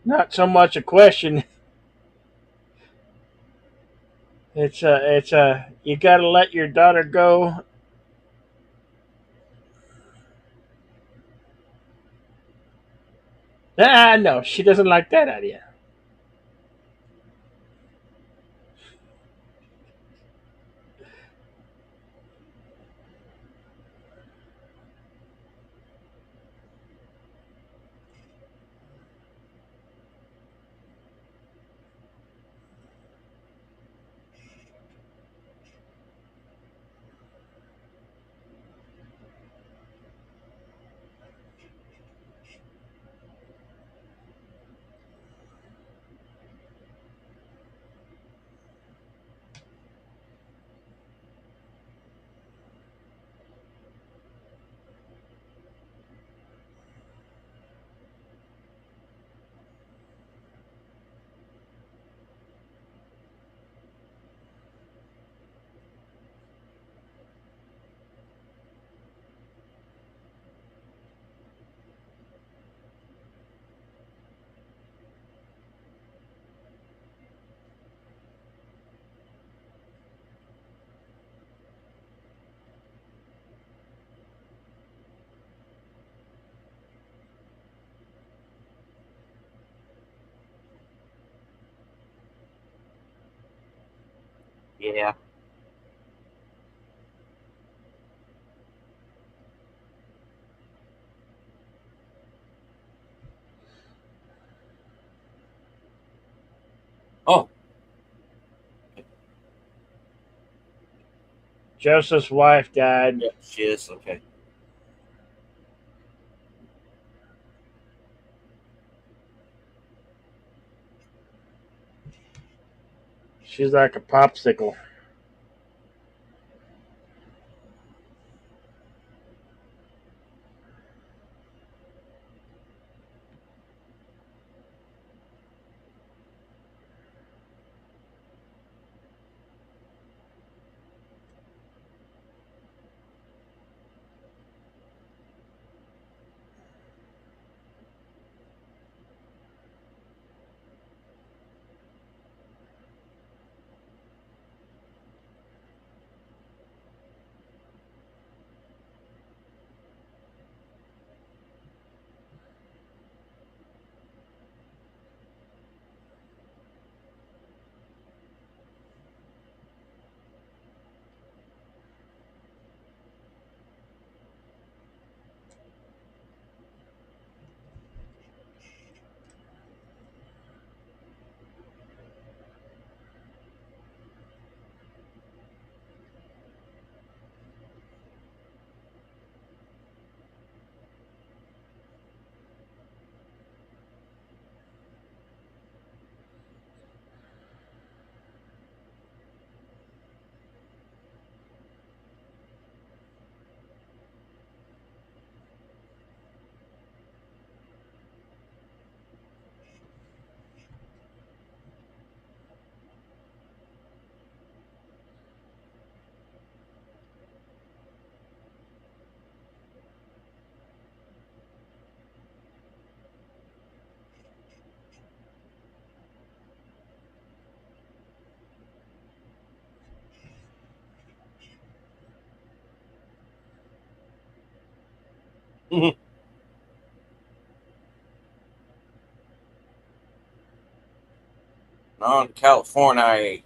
Not so much a question. It's a you got to let your daughter go. Ah, no, she doesn't like that idea. Yeah. Oh, Joseph's wife died. yeah, she is. Okay. She's like a popsicle. On California.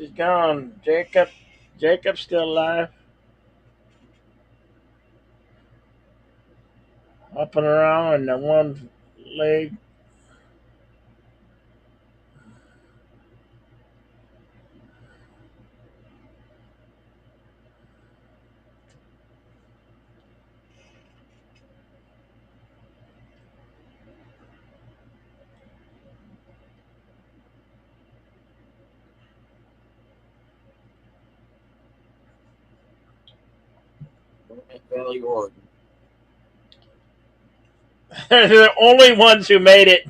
She's gone. Jacob's still alive, hopping around on the one leg. Valley, Oregon. They're the only ones who made it.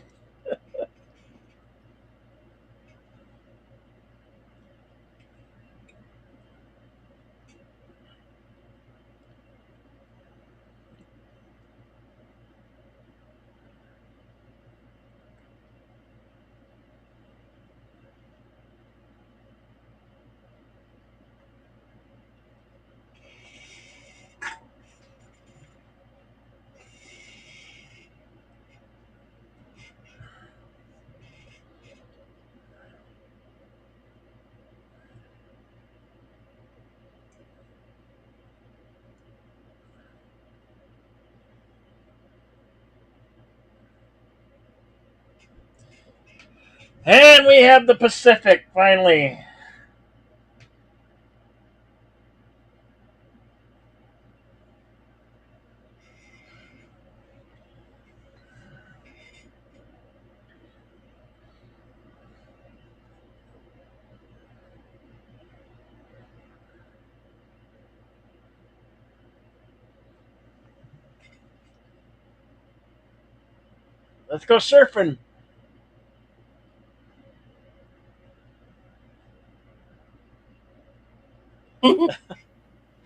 And we have the Pacific finally. Let's go surfing.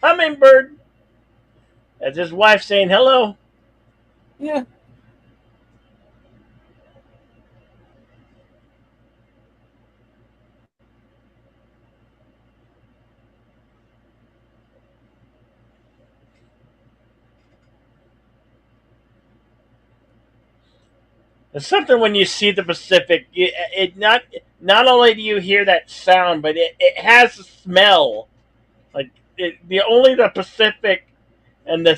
Hummingbird. That's his wife saying hello. Yeah. It's something when you see the Pacific. It not only do you hear that sound, but it has a smell. Like the only the Pacific and the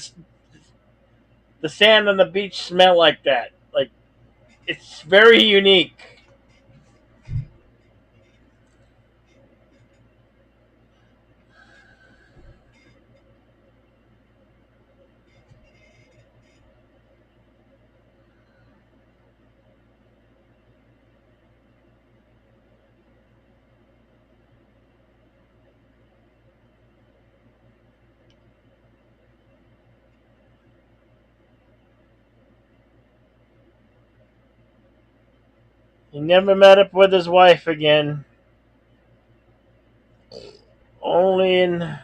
sand on the beach smell like that. Like it's very unique. He never met up with his wife again. Only in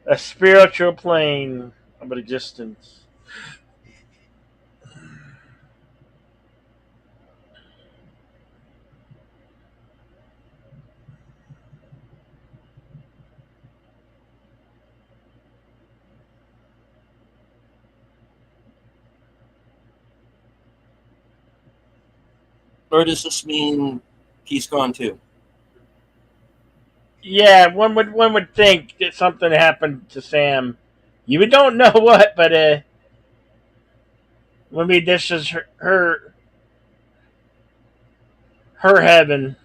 a spiritual plane of existence. Or does this mean he's gone too? Yeah, one would think that something happened to Sam. You don't know what, but maybe this is her heaven.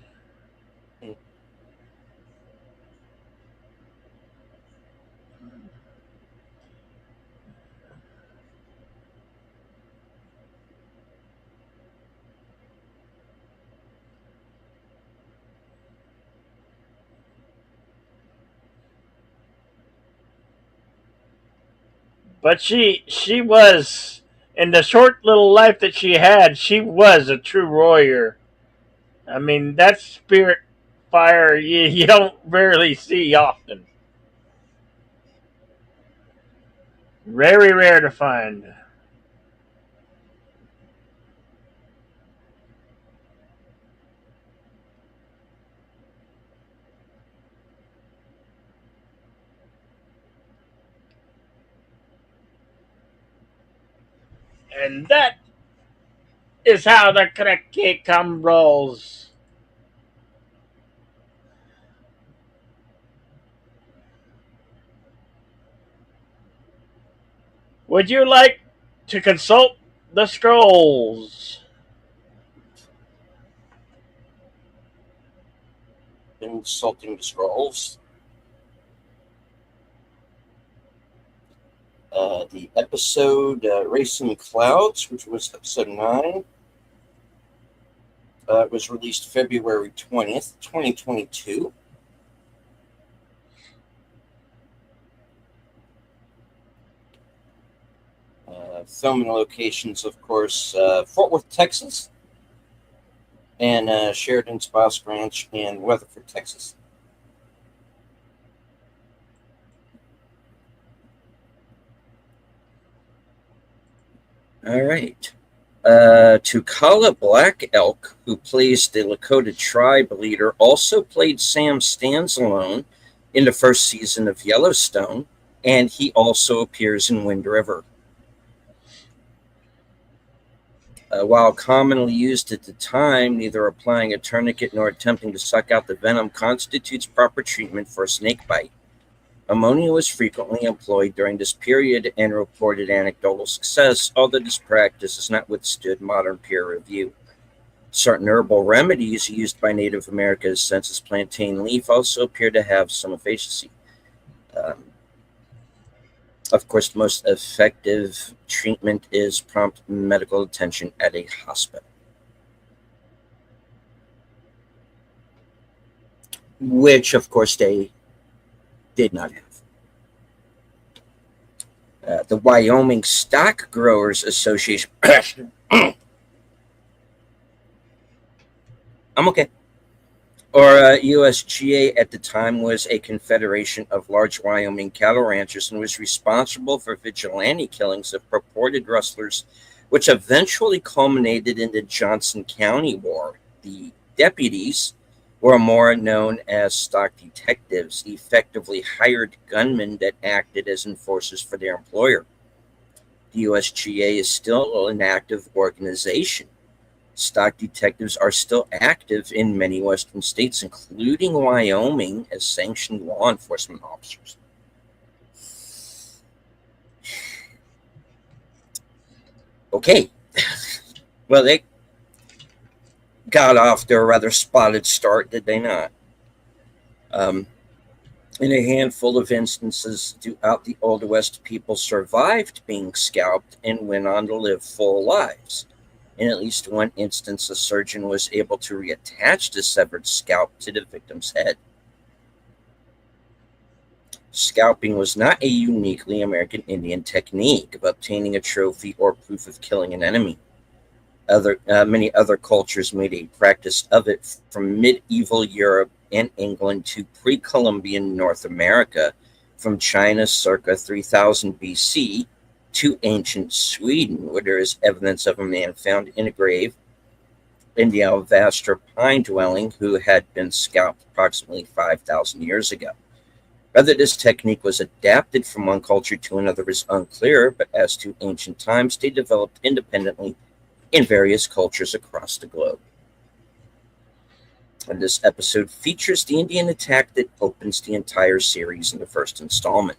But she was in the short little life that she had. She was a true warrior. I mean, that spirit fire you don't rarely see often. Very rare to find. And that is how the cricket come rolls. Would you like to consult the scrolls? Insulting the scrolls. The episode Racing Clouds, which was episode 9, was released February 20th, 2022. Filming locations, of course, Fort Worth, Texas, and Sheridan's Boss Ranch in Weatherford, Texas. All right. Tukala Black Elk, who plays the Lakota tribe leader, also played Sam Stansalone in the first season of Yellowstone, and he also appears in Wind River. While commonly used at the time, neither applying a tourniquet nor attempting to suck out the venom constitutes proper treatment for a snake bite. Ammonia was frequently employed during this period and reported anecdotal success, although this practice has not withstood modern peer review. Certain herbal remedies used by Native Americans, such as plantain leaf, also appear to have some efficacy. Of course, the most effective treatment is prompt medical attention at a hospital, which, of course, they did not have. The Wyoming Stock Growers Association. I'm okay. Or USGA at the time was a confederation of large Wyoming cattle ranchers and was responsible for vigilante killings of purported rustlers, which eventually culminated in the Johnson County War. The deputies were more known as stock detectives, effectively hired gunmen that acted as enforcers for their employer. The USGA is still an active organization. Stock detectives are still active in many western states, including Wyoming, as sanctioned law enforcement officers. Okay. Well, they got off to a rather spotted start, did they not? In a handful of instances throughout the Old West, people survived being scalped and went on to live full lives. In at least one instance, a surgeon was able to reattach the severed scalp to the victim's head. Scalping was not a uniquely American Indian technique of obtaining a trophy or proof of killing an enemy. Many other cultures made a practice of it, from medieval Europe and England to pre-Columbian North America, from China circa 3000 BC to ancient Sweden, where there is evidence of a man found in a grave in the Alvastra pine dwelling who had been scalped approximately 5,000 years ago. Whether this technique was adapted from one culture to another is unclear, but as to ancient times, they developed independently in various cultures across the globe. And this episode features the Indian attack that opens the entire series in the first installment.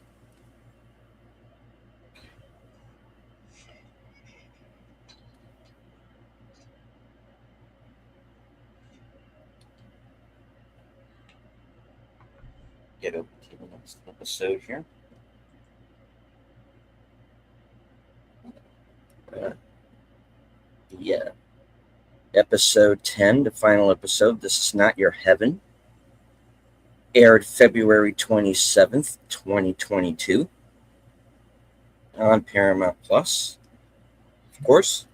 Get over to the next episode here. Yeah. Episode 10, the final episode, This Is Not Your Heaven, aired February 27th, 2022 on Paramount Plus, of course.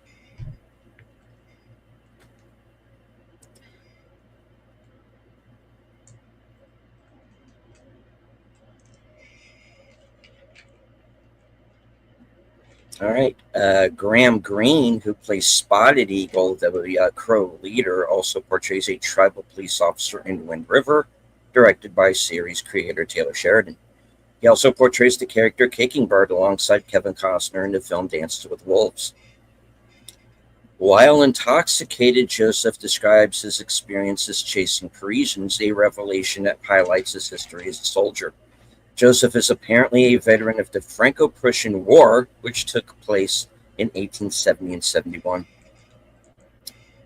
All right. Graham Greene, who plays Spotted Eagle, the Crow leader, also portrays a tribal police officer in Wind River, directed by series creator Taylor Sheridan. He also portrays the character Kickingbird alongside Kevin Costner in the film Dances with Wolves. While intoxicated, Joseph describes his experiences chasing Parisians, a revelation that highlights his history as a soldier. Joseph is apparently a veteran of the Franco-Prussian War, which took place in 1870 and 71.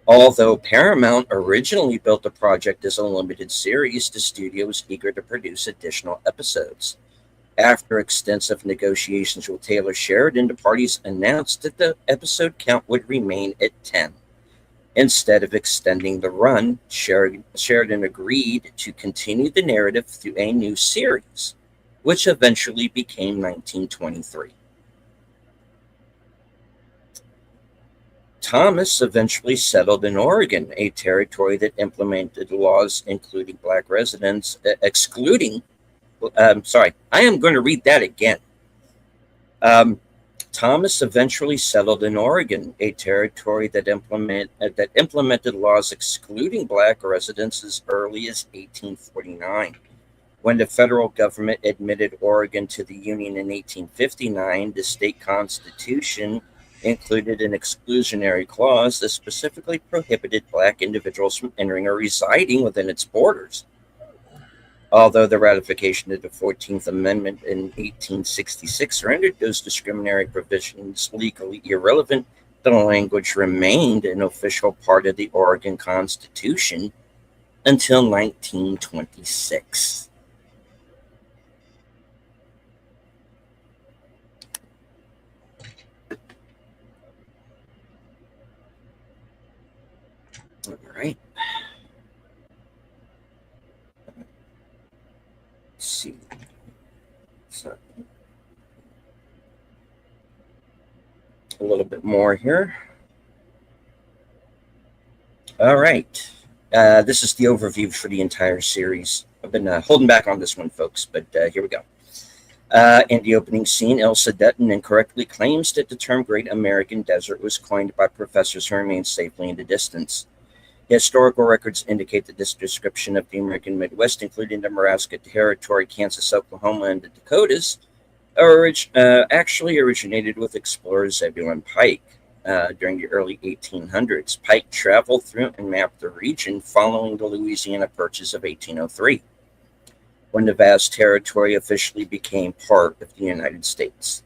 Although Paramount originally built the project as a limited series, the studio was eager to produce additional episodes. After extensive negotiations with Taylor Sheridan, the parties announced that the episode count would remain at 10. Instead of extending the run, Sheridan agreed to continue the narrative through a new series, which eventually became 1923. Thomas eventually settled in Oregon, a territory that implemented laws including black residents, excluding. Sorry, I am going to read that again. Um, Thomas eventually settled in Oregon, a territory that implemented laws excluding black residents as early as 1849. When the federal government admitted Oregon to the Union in 1859, the state constitution included an exclusionary clause that specifically prohibited black individuals from entering or residing within its borders. Although the ratification of the 14th Amendment in 1866 rendered those discriminatory provisions legally irrelevant, the language remained an official part of the Oregon Constitution until 1926. All right. Let's see. So, a little bit more here. All right. This is the overview for the entire series. I've been holding back on this one, folks, but here we go. In the opening scene, Elsa Dutton incorrectly claims that the term Great American Desert was coined by professors who remain safely in the distance. Historical records indicate that this description of the American Midwest, including the Nebraska Territory, Kansas, Oklahoma, and the Dakotas, actually originated with explorer Zebulon Pike. During the early 1800s, Pike traveled through and mapped the region following the Louisiana Purchase of 1803, when the vast territory officially became part of the United States.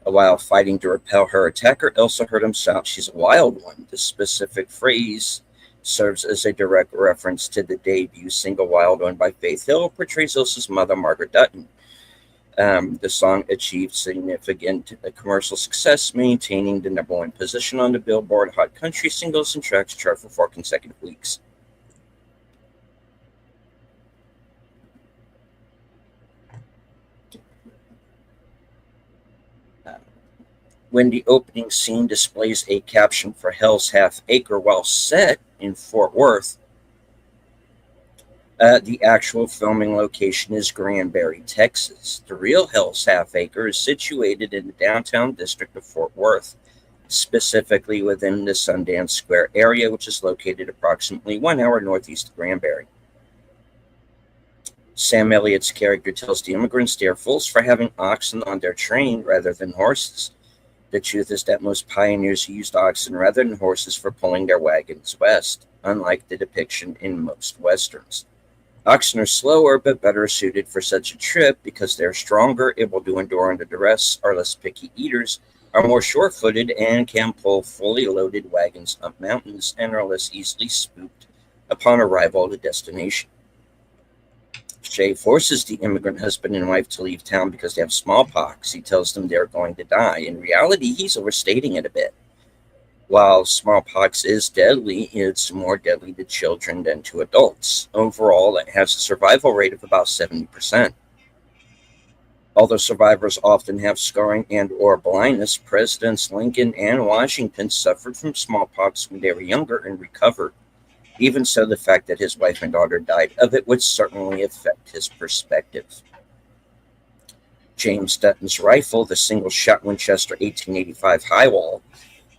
While fighting to repel her attacker, Elsa heard him shout, "She's a wild one." This specific phrase serves as a direct reference to the debut single "Wild One" by Faith Hill, portrays Elsa's mother, Margaret Dutton. The song achieved significant commercial success, maintaining the #1 position on the Billboard Hot Country Singles and Tracks chart for 4 consecutive weeks. When the opening scene displays a caption for Hell's Half Acre while set in Fort Worth, the actual filming location is Granbury, Texas. The real Hell's Half Acre is situated in the downtown district of Fort Worth, specifically within the Sundance Square area, which is located approximately 1 hour northeast of Granbury. Sam Elliott's character tells the immigrants they are fools for having oxen on their train rather than horses. The truth is that most pioneers used oxen rather than horses for pulling their wagons west, unlike the depiction in most westerns. Oxen are slower but better suited for such a trip because they are stronger, able to endure under duress, are less picky eaters, are more sure-footed, and can pull fully loaded wagons up mountains, and are less easily spooked upon arrival at a destination. Shay forces the immigrant husband and wife to leave town because they have smallpox. He tells them they're going to die. In reality, he's overstating it a bit. While smallpox is deadly, it's more deadly to children than to adults. Overall, it has a survival rate of about 70%. Although survivors often have scarring and or blindness, Presidents Lincoln and Washington suffered from smallpox when they were younger and recovered. Even so, the fact that his wife and daughter died of it would certainly affect his perspective. James Dutton's rifle, the single-shot Winchester 1885 Highwall,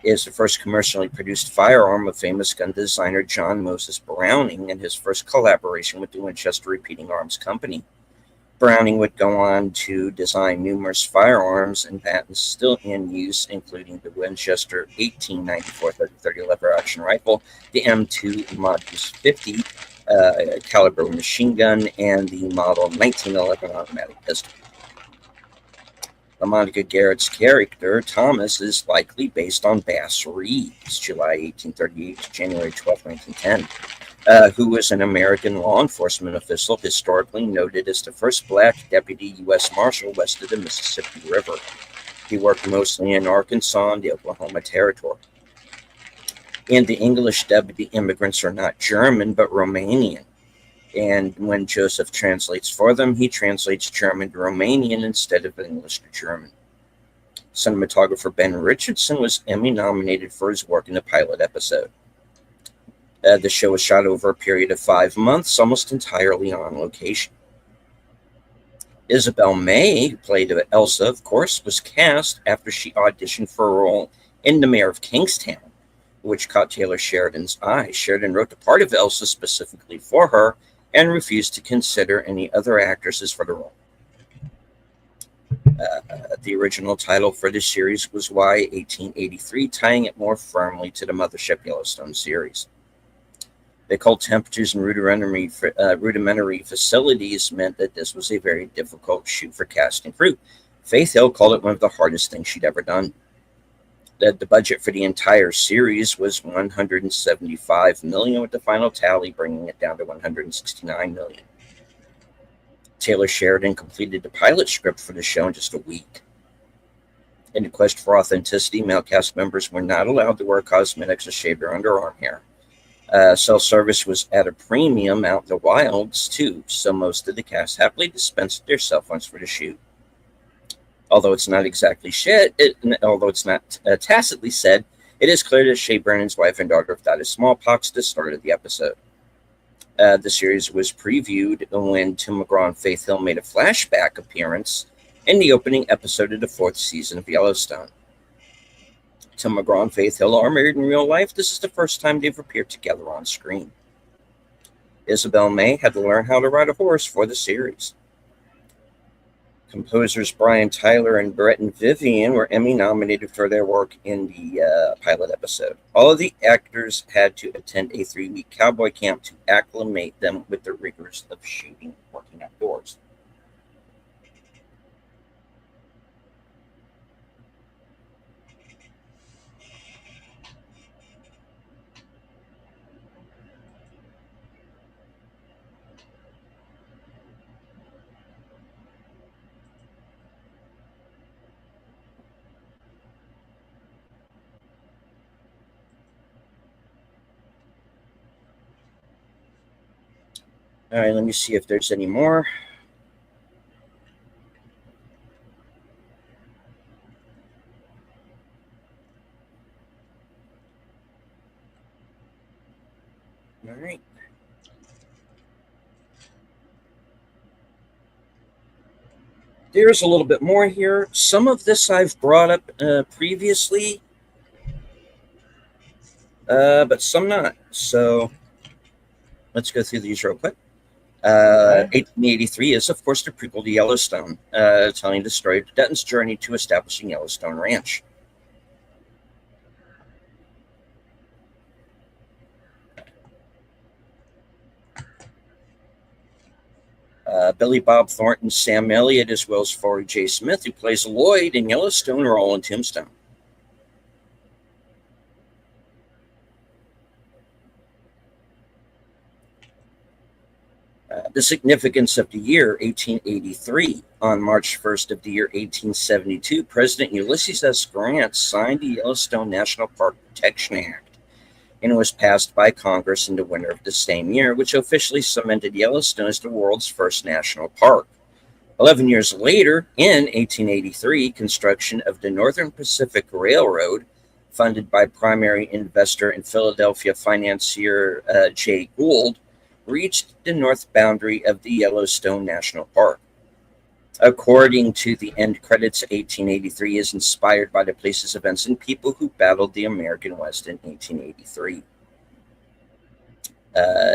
is the first commercially produced firearm of famous gun designer John Moses Browning and his first collaboration with the Winchester Repeating Arms Company. Browning would go on to design numerous firearms and patents still in use, including the Winchester 1894 30 lever action rifle, the M2 Modus 50, caliber machine gun, and the model 1911 automatic pistol. LaMonica Garrett's character, Thomas, is likely based on Bass Reeves, July 1838 to January 12, 1910, who was an American law enforcement official historically noted as the first black deputy U.S. Marshal west of the Mississippi River. He worked mostly in Arkansas and the Oklahoma Territory. And the English deputy immigrants are not German, but Romanian. And when Joseph translates for them, he translates German to Romanian instead of English to German. Cinematographer Ben Richardson was Emmy nominated for his work in the pilot episode. The show was shot over a period of 5 months, almost entirely on location. Isabel May, who played Elsa, of course, was cast after she auditioned for a role in The Mayor of Kingstown, which caught Taylor Sheridan's eye. Sheridan wrote the part of Elsa specifically for her and refused to consider any other actresses for the role. The original title for this series was Y 1883, tying it more firmly to the mothership Yellowstone series. The cold temperatures and rudimentary facilities meant that this was a very difficult shoot for cast and crew. Faith Hill called it one of the hardest things she'd ever done. The budget for the entire series was $175 million, with the final tally bringing it down to $169 million. Taylor Sheridan completed the pilot script for the show in just a week. In the quest for authenticity, male cast members were not allowed to wear cosmetics or shave their underarm hair. Cell service was at a premium out in the wilds, too, so most of the cast happily dispensed their cell phones for the shoot. Although it's not tacitly said, it is clear that Shea Brennan's wife and daughter have died of smallpox at the start of the episode. The series was previewed when Tim McGraw and Faith Hill made a flashback appearance in the opening episode of the 4th season of Yellowstone. Tim McGraw and Faith Hill are married in real life. This is the first time they've appeared together on screen. Isabel May had to learn how to ride a horse for the series. Composers Brian Tyler and Brett and Vivian were Emmy nominated for their work in the pilot episode. All of the actors had to attend a 3-week cowboy camp to acclimate them with the rigors of shooting and working outdoors. All right, let me see if there's any more. All right. There's a little bit more here. Some of this I've brought up previously, but some not. So let's go through these real quick. 1883 is, of course, the prequel to Yellowstone, telling the story of Denton's journey to establishing Yellowstone Ranch. Billy Bob Thornton, Sam Elliott, as well as Forey J. Smith, who plays Lloyd in Yellowstone, are all in Tombstone. The significance of the year 1883. On March 1st of the year 1872, President Ulysses S. Grant signed the Yellowstone National Park Protection Act, and it was passed by Congress in the winter of the same year, which officially cemented Yellowstone as the world's first national park. 11 years later, in 1883, construction of the Northern Pacific Railroad, funded by primary investor and Philadelphia financier Jay Gould, reached the north boundary of the Yellowstone National Park. According to the end credits, 1883 is inspired by the places, events, and people who battled the American West in 1883.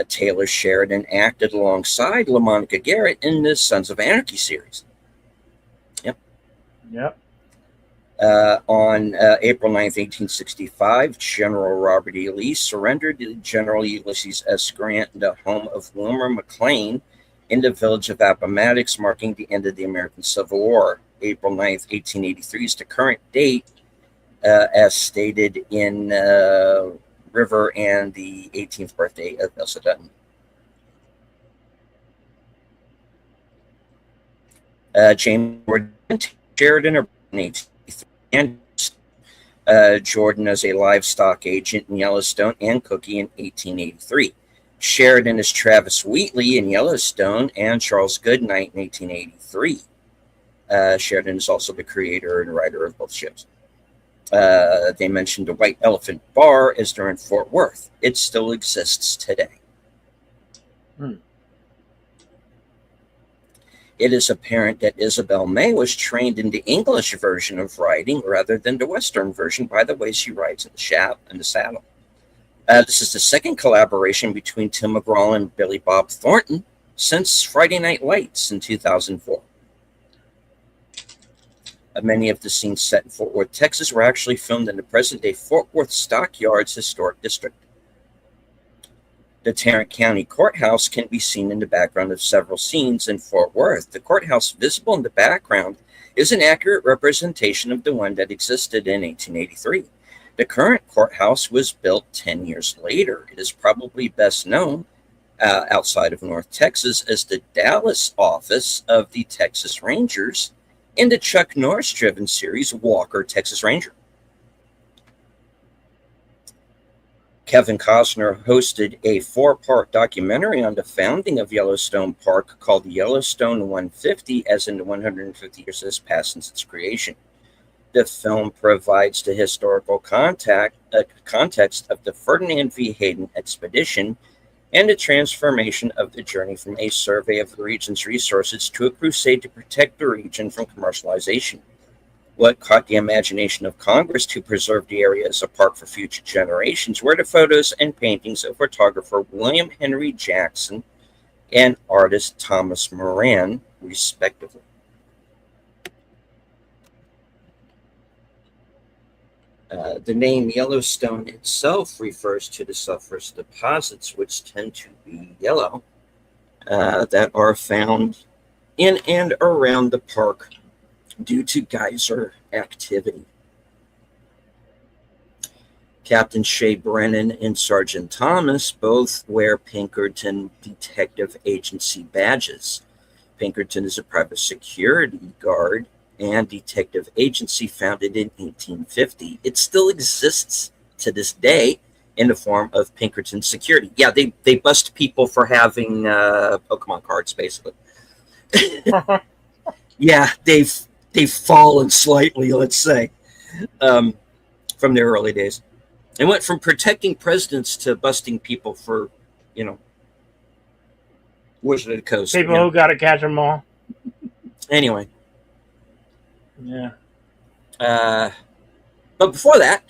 Taylor Sheridan acted alongside LaMonica Garrett in the Sons of Anarchy series. Yep. On April 9th, 1865, General Robert E. Lee surrendered to General Ulysses S. Grant in the home of Wilmer McLean in the village of Appomattox, marking the end of the American Civil War. April 9th, 1883 is the current date, as stated in River and the 18th birthday of Elsa Dutton. James Jordan Sheridan in 1883, and Jordan as a livestock agent in Yellowstone and Cookie in 1883. Sheridan is Travis Wheatley in Yellowstone and Charles Goodnight in 1883. Sheridan is also the creator and writer of both shows. They mentioned the White Elephant Bar as they're in Fort Worth. It still exists today. It is apparent that Isabel May was trained in the English version of riding rather than the Western version by the way she rides in the saddle. This is the second collaboration between Tim McGraw and Billy Bob Thornton since Friday Night Lights in 2004. Many of the scenes set in Fort Worth, Texas, were actually filmed in the present-day Fort Worth Stockyards Historic District. The Tarrant County Courthouse can be seen in the background of several scenes in Fort Worth. The courthouse visible in the background is an accurate representation of the one that existed in 1883. The current courthouse was built 10 years later. It is probably best known outside of North Texas as the Dallas office of the Texas Rangers in the Chuck Norris-driven series Walker, Texas Ranger. Kevin Costner hosted a 4-part documentary on the founding of Yellowstone Park called Yellowstone 150, as in the 150 years has passed since its creation. The film provides the historical context of the Ferdinand V. Hayden expedition and the transformation of the journey from a survey of the region's resources to a crusade to protect the region from commercialization. What caught the imagination of Congress to preserve the area as a park for future generations were the photos and paintings of photographer William Henry Jackson and artist Thomas Moran, respectively. The name Yellowstone itself refers to the sulfurous deposits, which tend to be yellow, that are found in and around the park due to geyser activity. Captain Shea Brennan and Sergeant Thomas both wear Pinkerton Detective Agency badges. Pinkerton is a private security guard and detective agency founded in 1850. It still exists to this day in the form of Pinkerton Security. Yeah, they bust people for having Pokemon cards, basically. Yeah, they've fallen slightly, let's say, from their early days. It went from protecting presidents to busting people for, Wizard of the Coast. People who got to catch them all. Anyway. Yeah. But before that,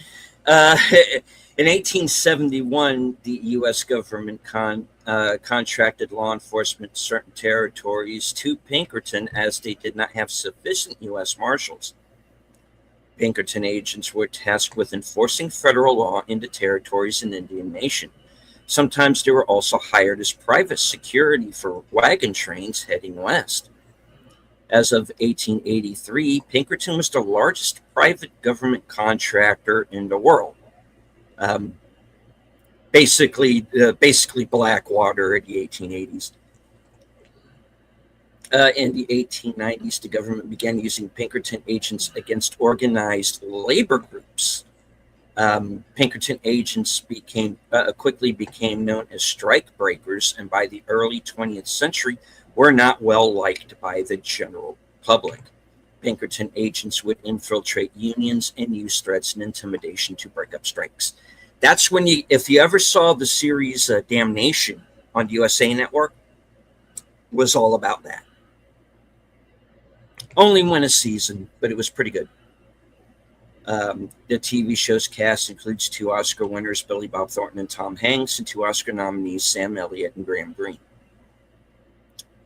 in 1871, the U.S. government contracted law enforcement in certain territories to Pinkerton as they did not have sufficient U.S. Marshals. Pinkerton agents were tasked with enforcing federal law in the territories in Indian Nation. Sometimes they were also hired as private security for wagon trains heading west. As of 1883, Pinkerton was the largest private government contractor in the world. Basically Blackwater in the 1880s. In the 1890s, the government began using Pinkerton agents against organized labor groups. Pinkerton agents quickly became known as strike breakers, and by the early 20th century, were not well liked by the general public. Pinkerton agents would infiltrate unions and use threats and intimidation to break up strikes. That's when if you ever saw the series Damnation on USA Network, was all about that. Only went a season, but it was pretty good. The TV show's cast includes 2 Oscar winners, Billy Bob Thornton and Tom Hanks, and 2 Oscar nominees, Sam Elliott and Graham Greene.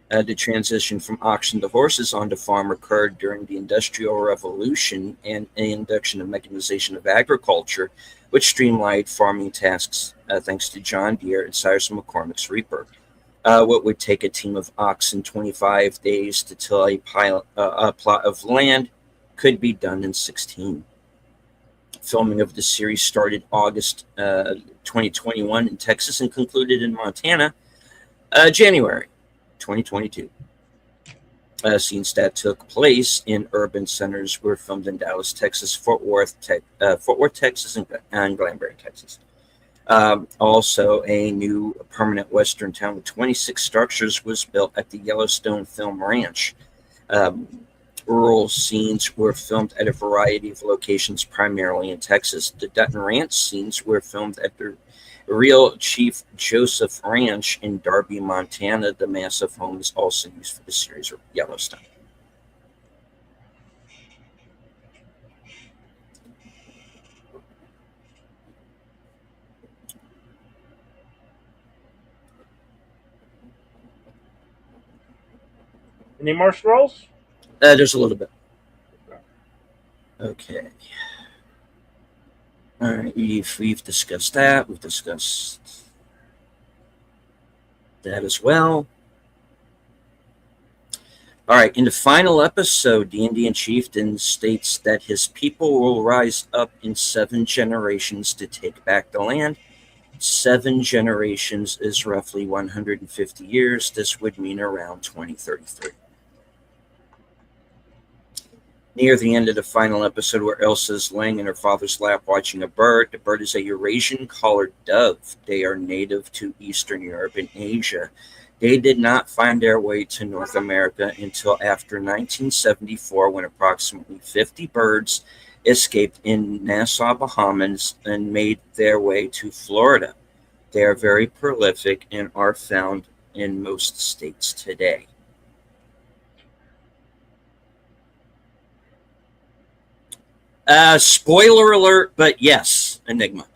The transition from oxen to horses onto farm occurred during the Industrial Revolution and the introduction of mechanization of agriculture, which streamlined farming tasks thanks to John Deere and Cyrus McCormick's Reaper. What would take a team of oxen 25 days to till a plot of land could be done in 16. Filming of the series started August 2021 in Texas and concluded in Montana January 2022. Scenes that took place in urban centers were filmed in Dallas, Texas, Fort Worth, Texas, and Glenbury, Texas. Also, a new permanent Western town with 26 structures was built at the Yellowstone Film Ranch. Rural scenes were filmed at a variety of locations, primarily in Texas. The Dutton Ranch scenes were filmed at the Real Chief Joseph Ranch in Darby, Montana. The massive home is also used for the series of Yellowstone. Any more scrolls? There's a little bit. Okay. All right, we've discussed that. We've discussed that as well. All right, in the final episode, the Indian chieftain states that his people will rise up in 7 generations to take back the land. 7 generations is roughly 150 years. This would mean around 2033. Near the end of the final episode, where Elsa is laying in her father's lap watching a bird, the bird is a Eurasian collared dove. They are native to Eastern Europe and Asia. They did not find their way to North America until after 1974, when approximately 50 birds escaped in Nassau, Bahamas, and made their way to Florida. They are very prolific and are found in most states today. Spoiler alert, but yes, Enigma.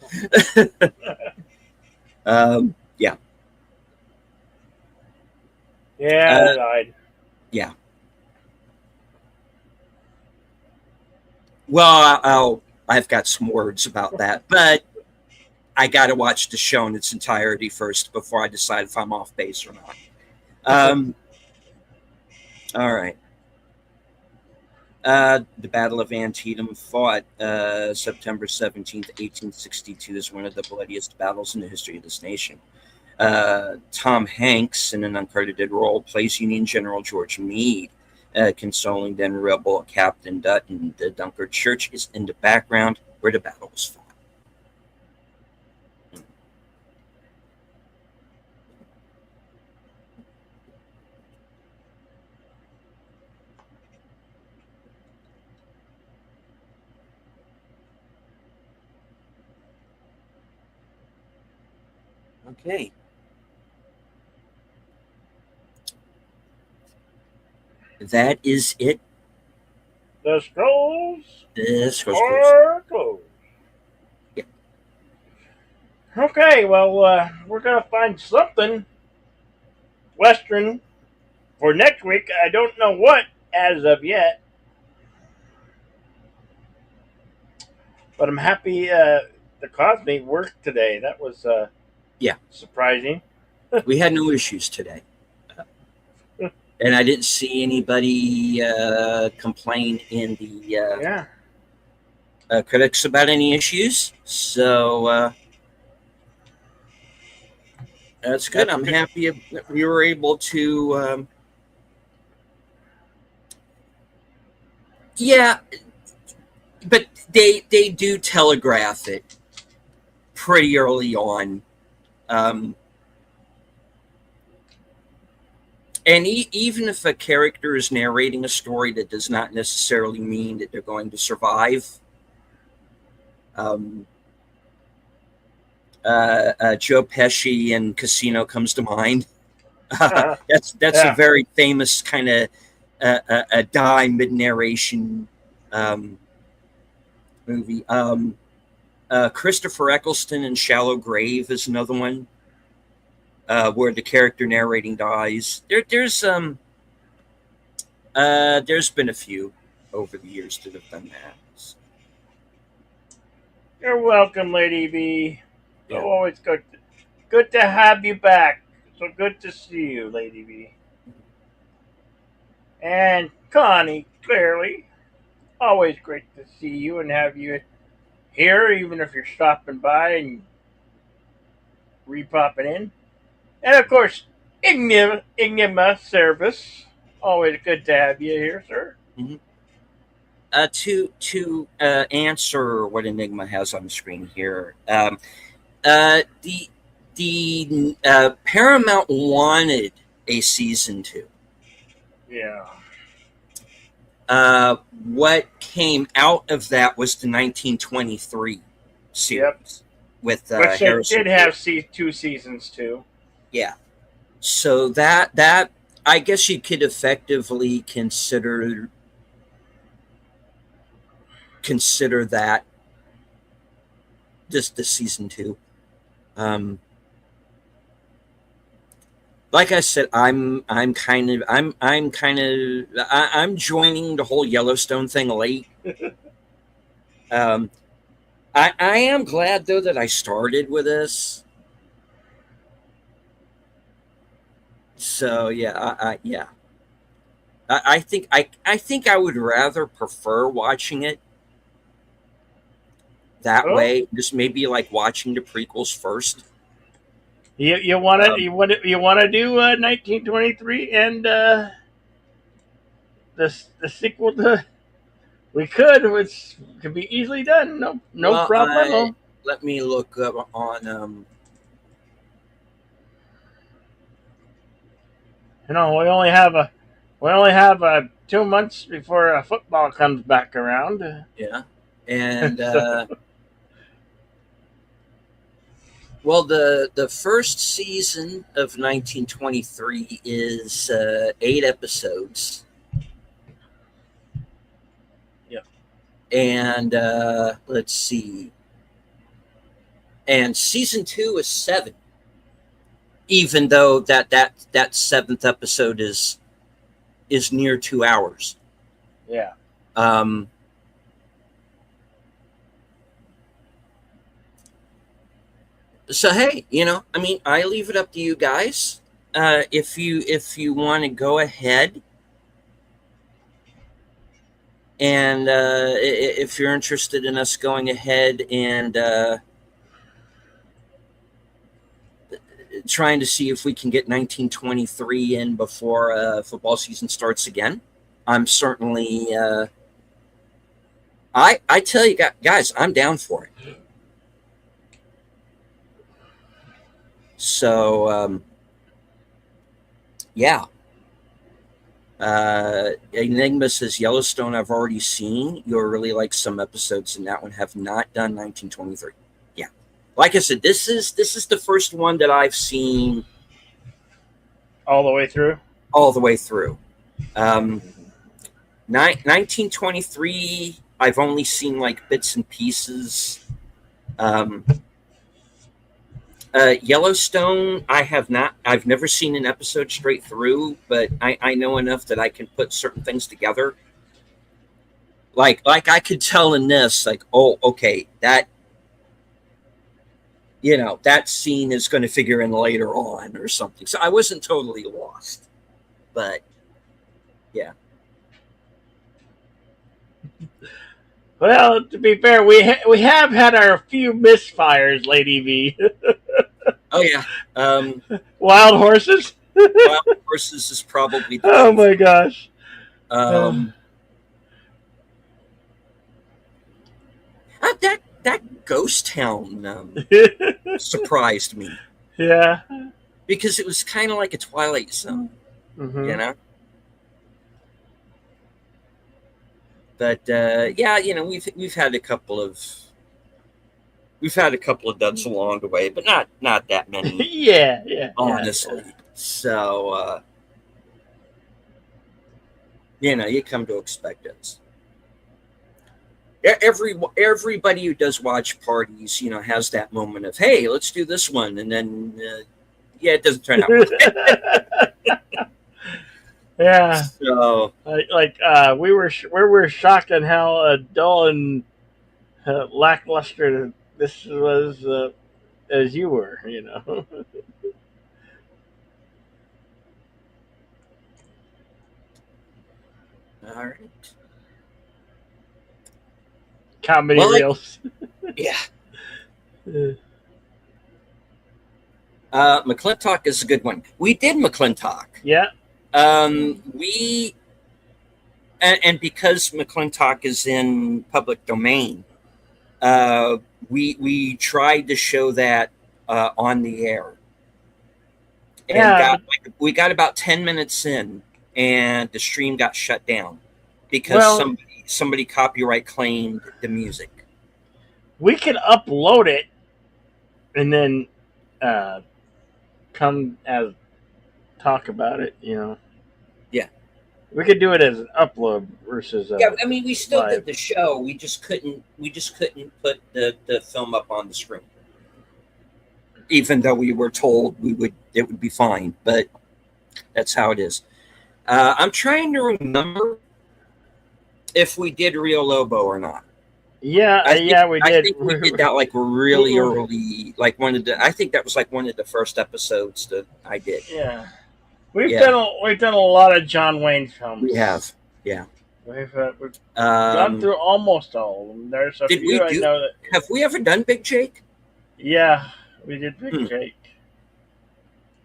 Yeah. Yeah, I died. Yeah. Well, I've got some words about that, but I got to watch the show in its entirety first before I decide if I'm off base or not. All right. The Battle of Antietam, fought September 17th, 1862, is one of the bloodiest battles in the history of this nation. Tom Hanks, in an uncredited role, plays Union General George Meade, consoling then rebel Captain Dutton. The Dunkard Church is in the background where the battle was fought. Okay. That is it. The scrolls This was are closed. Yeah. Okay, well, we're going to find something Western for next week. I don't know what as of yet, but I'm happy the Cosme worked today. That was surprising. We had no issues today. And I didn't see anybody complain in the critics about any issues. So that's good. I'm happy that we were able to. But they do telegraph it pretty early on. And even if a character is narrating a story, that does not necessarily mean that they're going to survive. Joe Pesci in Casino comes to mind. That's a very famous kind of a die mid-narration movie. Christopher Eccleston in Shallow Grave is another one. where the character narrating dies. There's been a few over the years that have done that. So, You're welcome, Lady V. So yeah. always good to have you back. So good to see you, Lady V. And Connie, clearly, always great to see you and have you here, even if you're stopping by and re-popping in. And of course, Enigma Service. Always good to have you here, sir. Mhm. To answer what Enigma has on the screen here, the Paramount wanted a season two. Yeah. What came out of that was the 1923 Yep. series with Which they Harrison did Ford. have two seasons too. Yeah, so that I guess you could effectively consider that just the season two. Um, like I said, I'm joining the whole Yellowstone thing late. Um, I am glad though that I started with this. So yeah, I think I would rather prefer watching it that Well, way. Just maybe like watching the prequels first. you want to Um, you want to do 1923 and the sequel to we could, which could be easily done. No well, I problemo. let me look up on You know, we only have 2 months before football comes back around. yeah, and So well, the first season of 1923 is 8 episodes, yeah, and let's see, and season two is 7. Even though that seventh episode is near 2 hours. yeah. Um, so hey, I mean, I leave it up to you guys. If you want to go ahead and if you're interested in us going ahead and trying to see if we can get 1923 in before football season starts again, I'm certainly. I tell you guys, I'm down for it. So yeah. Enigma says Yellowstone I've already seen. You'll really like some episodes in that one. Have not done 1923. Yeah, like I said, this is the first one that I've seen All the way through. all the way through. 1923 I've only seen like bits and pieces. Um, Yellowstone I have not. I've never seen an episode straight through, but I know enough that I can put certain things together. Like I could tell in this, like, oh, okay, that scene is going to figure in later on or something. So I wasn't totally lost, but yeah. Well, to be fair, we have had our few misfires, Lady V. Oh yeah. Wild horses. Wild Horses is probably the Oh chief. my gosh. Um, that ghost town surprised me Yeah. because it was kind of like a Twilight Zone, you Hmm. know. But yeah, we've had a couple of duds along the way, but not that many, Yeah. honestly. So you come to expect it. Everybody who does watch parties, has that moment of, hey, let's do this one, and then yeah, it doesn't turn out well. Yeah, So we were shocked at how dull and lackluster this was as you were. You know, all right. comedy Well, reels. yeah. McClintock is a good one. We did McClintock. Yeah, We and because McClintock is in public domain, uh, we tried to show that on the air, and yeah. we got about 10 minutes in, and the stream got shut down because Well, somebody copyright claimed the music. we can upload it and then uh, come as talk about it. You know, Yeah, we could do it as an upload versus yeah. I mean, we still live. did the show. We just couldn't. We just couldn't put the film up on the screen, even though we were told we would. It would be fine, but that's how it is. I'm trying to remember if we did Rio Lobo or not. Yeah, yeah, we I did. think we did that like really early, like one of the. I think that was like one of the first episodes that I did. Yeah, Yeah, we've done a lot of John Wayne films. we have. Yeah. We've gone through almost all of them. There's a Did few we I do? know that. Have we ever done Big Jake? Yeah, we did Big Jake.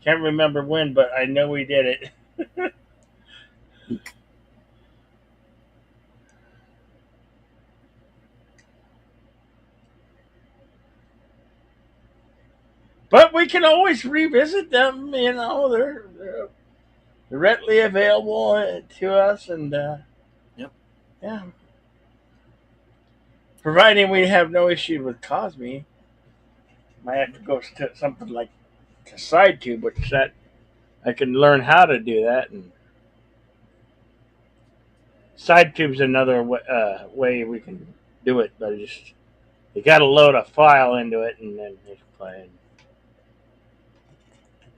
Can't remember when, but I know we did it. But we can always revisit them. You know, they're readily available to us, and Yep. yeah, providing we have no issue with Cosme. Might have to go to something like to SideTube, which that I can learn how to do that. And SideTube's another way we can do it, but just you got to load a file into it and then just play.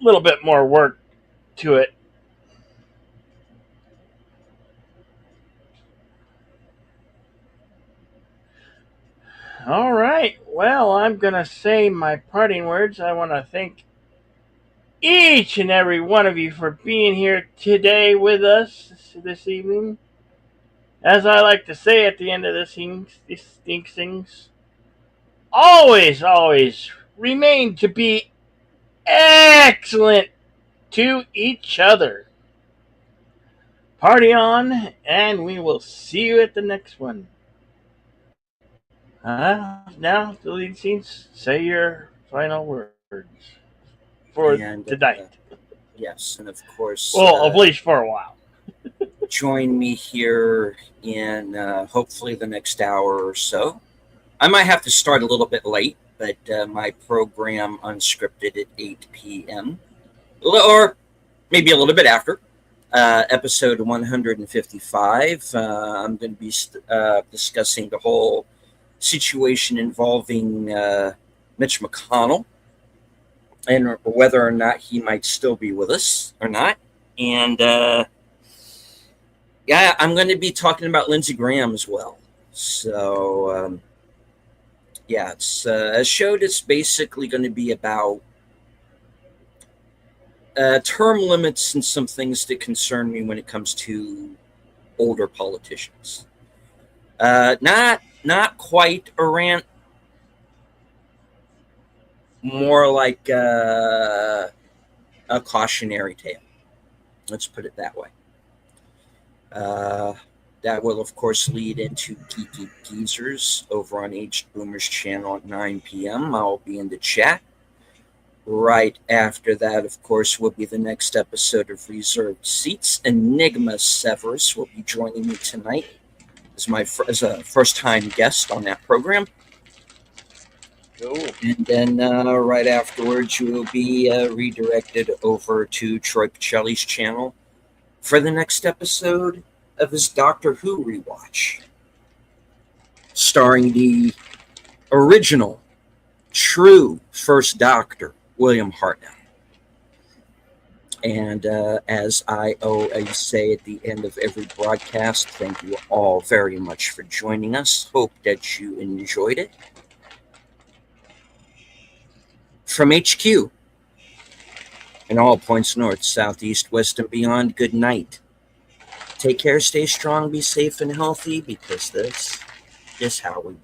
A little bit more work to it. All right. Well, I'm going to say my parting words. I want to thank each and every one of you for being here today with us this evening. As I like to say at the end of these things, always, always remain to be excellent to each other. Party on, and we will see you at the next one. Now, the lead scenes, say your final words for And tonight. yes, and of course, Well, at least for a while. join me here in hopefully the next hour or so. I might have to start a little bit late, but my program unscripted at 8 p.m. or maybe a little bit after. Episode 155. I'm going to be discussing the whole situation involving Mitch McConnell and whether or not he might still be with us or not. And yeah, I'm going to be talking about Lindsey Graham as well. So yeah, it's a show that's basically going to be about term limits and some things that concern me when it comes to older politicians. Not quite a rant, more like a cautionary tale. Let's put it that way. That will, of course, lead into Geeky Geezers over on Aged Boomer's channel at 9 p.m. I'll be in the chat. Right after that, of course, will be the next episode of Reserved Seats. Enigma Severus will be joining me tonight as a first-time guest on that program. Cool. And then right afterwards, you will be redirected over to Troy Pacelli's channel for the next episode of his Doctor Who rewatch, starring the original, true First Doctor, William Hartnell. And as I always say at the end of every broadcast, thank you all very much for joining us. Hope that you enjoyed it. From HQ and all points north, south, east, west, and beyond, good night. Take care, stay strong, be safe and healthy, because this is how we